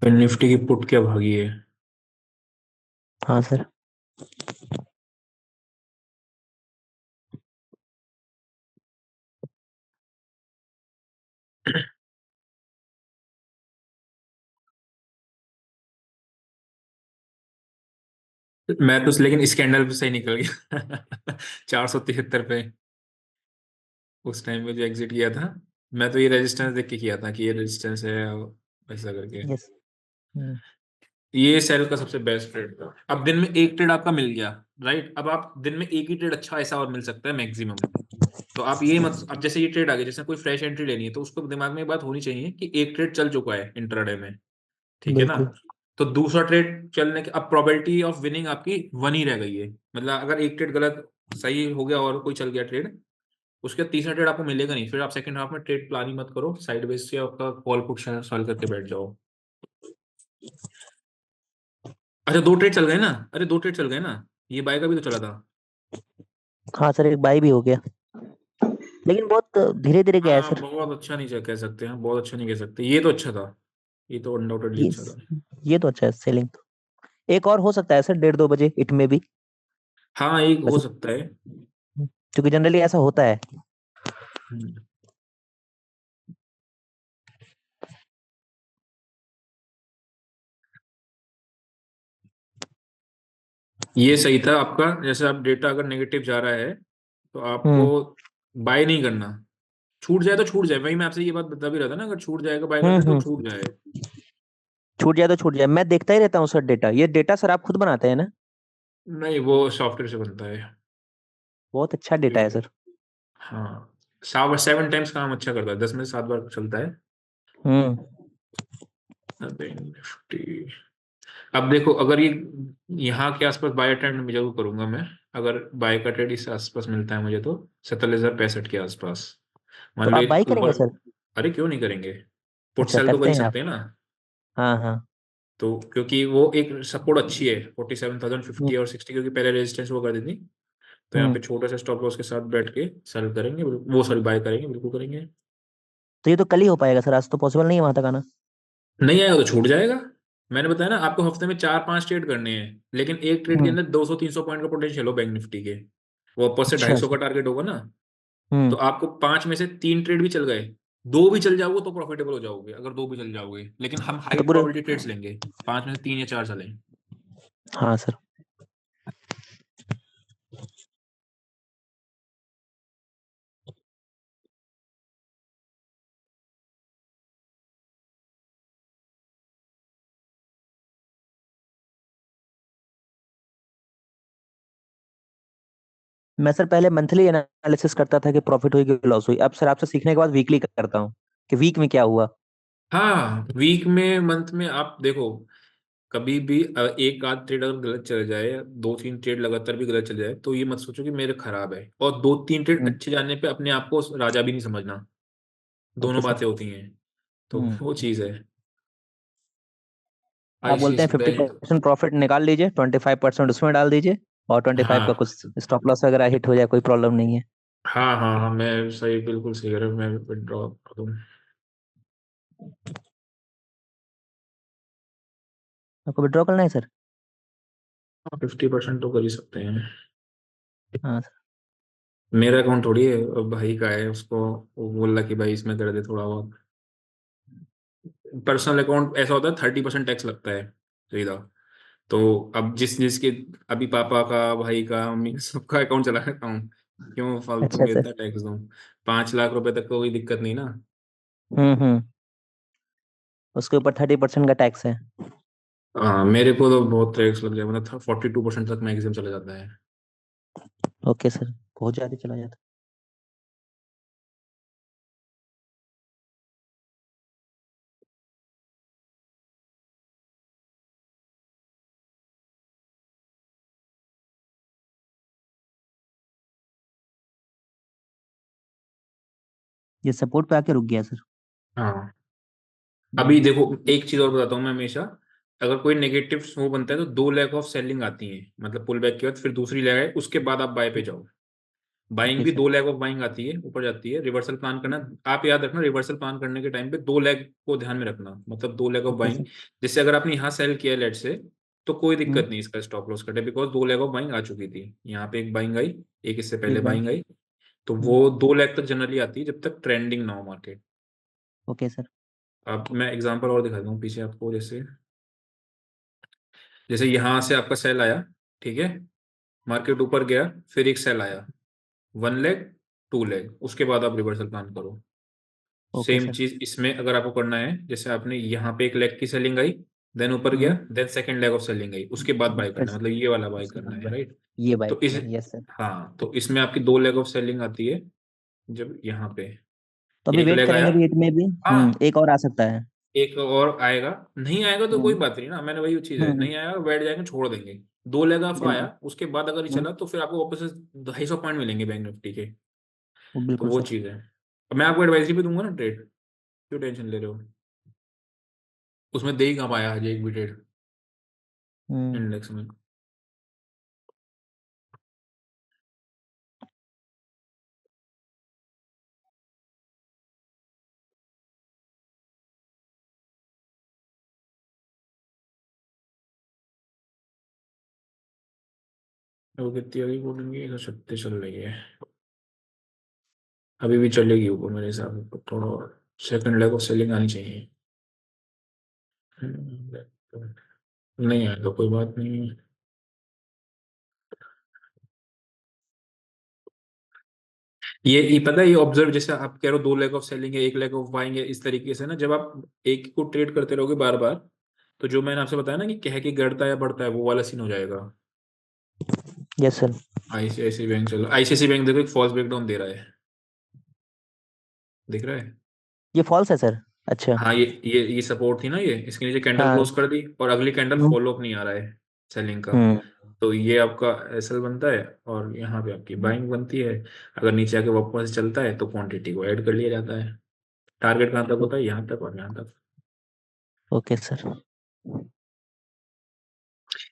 S1: फिर निफ्टी की पुट क्या भागी है?
S3: हाँ सर।
S1: मैं तो लेकिन स्कैंडल पे सही निकल गया 473 पे उस टाइम में जो एग्जिट किया था। मैं तो ये रेजिस्टेंस देख के किया था कि ये रेजिस्टेंस है, ऐसा करके।
S3: यस। हम्म
S1: ये सेल का सबसे बेस्ट ट्रेड था। अब दिन में एक ट्रेड आपका मिल गया, राइट? अब आप दिन में एक ही ट्रेड अच्छा ऐसा और मिल सकता है मैक्सिमम। तो आप ये मत, अब जैसे ये ट्रेड आ गया, जैसे कोई फ्रेश एंट्री लेनी है तो उसको दिमाग में ये बात होनी चाहिए कि एक ट्रेड चल चुका है इंट्राडे में, ठीक है ना?
S3: बिल्कुल।
S1: तो दूसरा ट्रेड चलने के, अब प्रोबेबिलिटी ऑफ विनिंग आपकी वन ही रह गई है। मतलब अगर एक ट्रेड गलत सही हो गया और कोई चल गया ट्रेड, उसके बाद तीसरा ट्रेड आपको मिलेगा नहीं, फिर आप सेकंड हाफ में ट्रेड प्लान ही मत करो, साइड वेज से आपका कॉल पुट सॉल्व करके बैठ जाओ। अच्छा दो ट्रेड चल गए ना, अरे दो ट्रेड चल गए ना, ये बाय का भी तो चला था।
S3: हाँ सर, एक बाई भी हो गया, लेकिन बहुत धीरे धीरे गया है
S1: हाँ
S3: सर।
S1: बहुत अच्छा नहीं कह सकते हैं, बहुत अच्छा नहीं कह सकते, ये तो अच्छा था, ये तो अनडाउटेडली
S3: ये
S1: अच्छा था।
S3: ये तो अच्छा है सेलिंग तो। एक और हो सकता है सर, 1:30-2 बजे इट में भी।
S1: हाँ एक हो
S3: वैसे
S1: सकता है।
S3: क्योंकि जनरली ऐसा होता है।
S1: हम्म। ये सही था आपका, जैसे आप डेटा अगर नेगेटिव जा रहा है तो आपको
S3: हम्म
S1: बाय नहीं करना। छूट जाए तो छूट जाए, वही मैं आपसे ये बात बता भी रहा था ना, अगर छूट जाएगा बाय करने तो
S3: हम्म।
S1: छूट जाए।
S3: छूट जाए तो छूट जाए, मैं देखता ही रहता हूँ सर डेटा। ये डेटा सर आप खुद बनाते हैं ना?
S1: नहीं वो सॉफ्टवेयर से बनता है।
S3: बहुत अच्छा डेटा है सर।
S1: हाँ 7 टाइम्स काम अच्छा करता है, 10 में से 7 बार चलता है।
S3: हम्म
S1: अबे निफ्टी, अब देखो अगर ये यहाँ के आसपास बाय ट्रेंड में जरूर करूंगा मैं। अगर बाय का ट्रेड इस आसपास मिलता है मुझे तो 47,065 के आसपास,
S3: तो
S1: मान लो
S3: आप
S1: ये
S3: बाई करेंगे
S1: ऊपर।
S3: सर?
S1: अरे क्यों नहीं करेंगे, पुट
S3: अच्छा,
S1: सेल तो कर
S3: करते
S1: ही
S3: हैं आप?
S1: सकते हैं ना।
S3: हाँ हाँ।
S1: तो क्योंकि वो एक सपोर्ट अच्छी है 47,050
S3: हम्म
S1: और 60, क्योंकि पहले रेजिस्टेंस वो कर दी थी। तो यहाँ
S3: हम्म।
S1: पे छोटे से स्टॉप लॉस के साथ बैठ के सेल करेंगे, वो सॉरी बाय करेंगे, बिल्कुल करेंगे।
S3: तो ये तो कल ही हो पाएगा सर, आज तो पॉसिबल नहीं है वहां तक आना।
S1: नहीं आएगा तो छूट जाएगा। मैंने बताया ना आपको, हफ्ते में 4-5 ट्रेड करने हैं, लेकिन एक ट्रेड के
S3: हम्म।
S1: अंदर 200-300 पॉइंट का पोटेंशियल हो बैंक निफ्टी के, वो ऊपर से
S3: अच्छा
S1: 250 का
S3: सर।
S1: टारगेट होगा ना। तो
S3: हम्म।
S1: आपको 5 में से 3 ट्रेड भी चल गए, दो भी चल जाओगे तो प्रॉफिटेबल हो जाओगे, अगर दो भी चल जाओगे, लेकिन हम हाई
S3: तो पूरे।
S1: प्रोबेबिलिटी ट्रेड्स लेंगे, 5 में से 3 या 4 चलें।
S3: हाँ सर। मैं सर पहले मंथली एनालिसिस करता था कि प्रॉफिट हुई कि लॉस हुई। अब सर आपसे सीखने के बाद वीकली करता हूँ कि वीक में क्या हुआ।
S1: हाँ, वीक में मंथ में आप देखो, कभी भी एक आध ट्रेड अगर गलत चल जाए, दो तीन ट्रेड लगातार भी गलत चल जाए, तो ये मत सोचो कि मेरे खराब है, और दो तीन ट्रेड
S3: हम्म।
S1: अच्छे जाने पे अपने आप को राजा भी नहीं समझना।
S3: ओके
S1: दोनों
S3: सर।
S1: बातें होती हैं। तो
S3: हम्म।
S1: वो चीज है।
S3: आप बोलते हैं
S1: आईसीआईसी
S3: 50% प्रॉफिट निकाल लीजिए, 25% उसमें डाल दीजिए, और 25 का
S1: हाँ,
S3: कुछ स्टॉप लॉस वगैरह हिट हो जाए, कोई प्रॉब्लम नहीं है।
S1: हाँ, हाँ, हाँ, मैं सही, बिल्कुल सही कह रहा हूँ, मैं विड्रॉ कर दूँ।
S3: आपको विड्रॉ करना है सर?
S1: हाँ, 50% तो कर ही सकते हैं।
S3: हाँ सर।
S1: मेरा अकाउंट थोड़ी है, अब भाई का है, उसको वो बोल रहा कि भाई इसमें कर दे थोड़ा बहुत। पर्सनल अकाउंट ऐसा होता है, 30% टैक्स लगता है सीधा। तो अब जिस जिसके, अभी पापा का, भाई का, मम्मी का, सबका अकाउंट चला लेता हूँ। क्यों फालतू
S3: अच्छा
S1: में
S3: सर।
S1: इतना टैक्स दूँ? 5 लाख रुपए तक तो कोई दिक्कत नहीं ना।
S3: हम्म। उसके ऊपर 30% का टैक्स है।
S1: हाँ, मेरे को तो बहुत टैक्स लग जाए, मतलब 42% तक मैक्सिमम चला जाता है।
S3: Okay sir. बहुत ज्यादा चला जाता है। ये सपोर्ट पे आके रुक गया सर।
S1: हाँ, अभी
S3: हम्म।
S1: देखो, एक चीज और बताता हूँ मैं हमेशा। अगर कोई नेगेटिव मूव बनता है तो 2 लेग ऑफ सेलिंग आती है, मतलब पुल बैक के बाद फिर दूसरी लेग है, उसके बाद आप बाय पे जाओ। बाइंग
S3: ओके
S1: भी
S3: सर।
S1: 2 लेग ऑफ बाइंग आती है, ऊपर जाती है। रिवर्सल प्लान करना, आप याद रखना, रिवर्सल प्लान करने के टाइम पे 2 लेग को ध्यान में रखना, मतलब 2 leg of
S3: okay
S1: buying.
S3: Sir.
S1: जैसे अगर आपने यहाँ सेल किया लेट से, तो कोई दिक्कत
S3: हम्म।
S1: नहीं, इसका स्टॉप लॉस कटे, बिकॉज 2 लेग ऑफ बाइंग आ चुकी थी। यहाँ पे एक बाइंग आई, एक इससे पहले
S3: एक बार।
S1: Buying I. तो
S3: हम्म।
S1: वो 2 लेग तक जनरली आती है, जब तक ट्रेंडिंग ना हो मार्केट।
S3: Okay sir.
S1: अब मैं एग्जांपल और दिखा दूँ पीछे आपको, जैसे जैसे यहाँ से आपका सेल आया, ठीक है, मार्केट ऊपर गया, फिर एक सेल आया, 1 लेग, 2 लेग, उसके बाद आप रिवर्सल प्लान करो।
S3: Okay
S1: same
S3: sir.
S1: चीज इसमें अगर आपको करना है, जैसे आपने यहाँ पे एक लेग की सेलिंग आई, देन ऊपर गया,
S3: hmm.
S1: Then second leg of sailing आई, उसके बाद बाय
S3: फिर
S1: करना है, मतलब ये वाला बाय
S3: उसके
S1: करना
S3: बाद
S1: है, राइट?
S3: ये बाय
S1: तो इस,
S3: करना है, यस सर।
S1: हाँ, तो इसमें आपकी 2 लेग ऑफ सेलिंग आती है, जब यहाँ पे
S3: तो अभी
S1: एक
S3: वेट
S1: लेग आया।
S3: करेंगे अभी इट में भी,
S1: हाँ,
S3: एक और आ सकता है।
S1: एक और आएगा। नहीं आएगा तो कोई
S3: हम्म।
S1: बात नहीं ना, मैंने वही चीज है,
S3: हम्म।
S1: नहीं आएगा बैठ जाएंगे, छोड़ देंगे। 2 लेग ऑफ आया,
S3: बिल्कुल।
S1: उसके बाद अगर ये
S3: हम्म।
S1: चला तो फिर आपको वापस से 250 पॉइंट मिलेंगे बैंक निफ्टी के।
S3: वो
S1: तो
S3: बिल्कुल
S1: वो
S3: सर।
S1: चीज है। अब मैं आपको एडवाइजरी भी दूंगा ना ट्रेड, क्यों टेंशन ले रहे हो? उसमें दे ही कहाँ पाया आज एक भी ट्रेड
S3: हम्म।
S1: इंडेक्स में। वो कितनी अभी बोलेंगे, 136 चल रही है। अभी भी चलेगी ऊपर मेरे हिसाब से, थोड़ा सेकंड लेग ऑफ सेलिंग आनी चाहिए। नहीं आया तो कोई बात नहीं। ये पता है, ये ऑब्जर्व, जैसे आप कह रहे हो 2 लेग ऑफ सेलिंग है, एक लेग ऑफ बाइंग है, इस तरीके से ना, जब आप एक को ट्रेड करते रहोगे बार बार, तो जो मैंने आपसे बताया ना कि कह के गिरता है या बढ़ता है, वो वाला सीन हो जाएगा।
S3: Yes sir.
S1: आईसीआईसी बैंक, चलो आईसीआईसी बैंक देखो, एक फॉल्स ब्रेकडाउन दे रहा है, दिख रहा है?
S3: ये फॉल्स है सर? अच्छा।
S1: हाँ, ये सपोर्ट थी ना, ये इसके नीचे कैंडल
S3: हाँ।
S1: क्लोज कर दी, और अगली कैंडल
S3: हम्म।
S1: फॉलो अप नहीं आ रहा है सेलिंग का।
S3: हम्म।
S1: तो ये आपका एसएल बनता है, और यहाँ पे आपकी बाइंग बनती है। अगर नीचे आके वापस चलता है तो क्वांटिटी को ऐड कर लिया जाता है। टारगेट कहाँ तक होता है? यहाँ तक और यहाँ तक।
S3: Okay sir.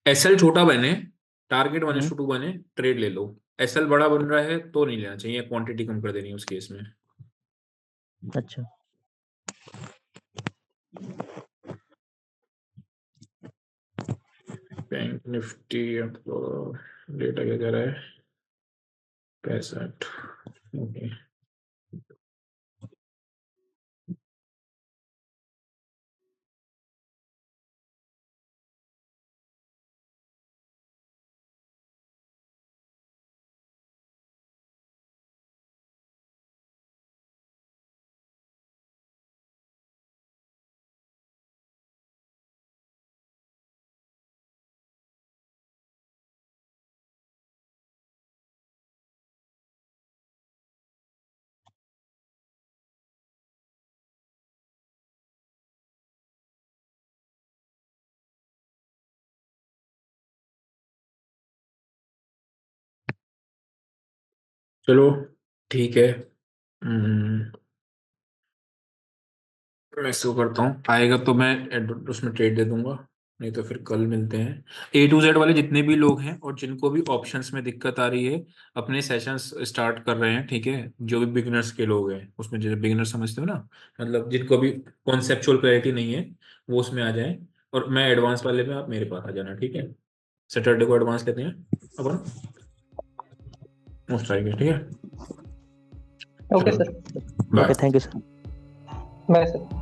S1: एसएल छोटा बने, target one
S3: hmm.
S1: Is two two बने, ट्रेड ले लो। एसएल बड़ा बन रहा है तो नहीं लेना चाहिए, क्वांटिटी कम कर देनी है उस केस में।
S3: अच्छा।
S1: बैंक निफ्टी आपको डेटा क्या कह रहा है? 65। ओके। चलो ठीक है। मैं इसको करता हूँ, आएगा तो मैं उसमें ट्रेड दे दूंगा, नहीं तो फिर कल मिलते हैं। A to Z वाले जितने भी लोग हैं और जिनको भी ऑप्शंस में दिक्कत आ रही है, अपने सेशंस स्टार्ट कर रहे हैं, ठीक है। जो भी बिगिनर्स के लोग हैं उसमें, जैसे बिगिनर समझते हो ना, मतलब जिनको भी कॉन्सेप्चुअल क्लैरिटी नहीं है वो उसमें आ जाए, और मैं एडवांस वाले में, आप मेरे पास आ जाना, ठीक है। सैटरडे को एडवांस लेते हैं अपन उस तारीख, ठीक है।
S2: ओके
S1: चलो
S2: sir,
S3: okay,
S1: bye.
S3: Thank you sir.
S2: Bye sir.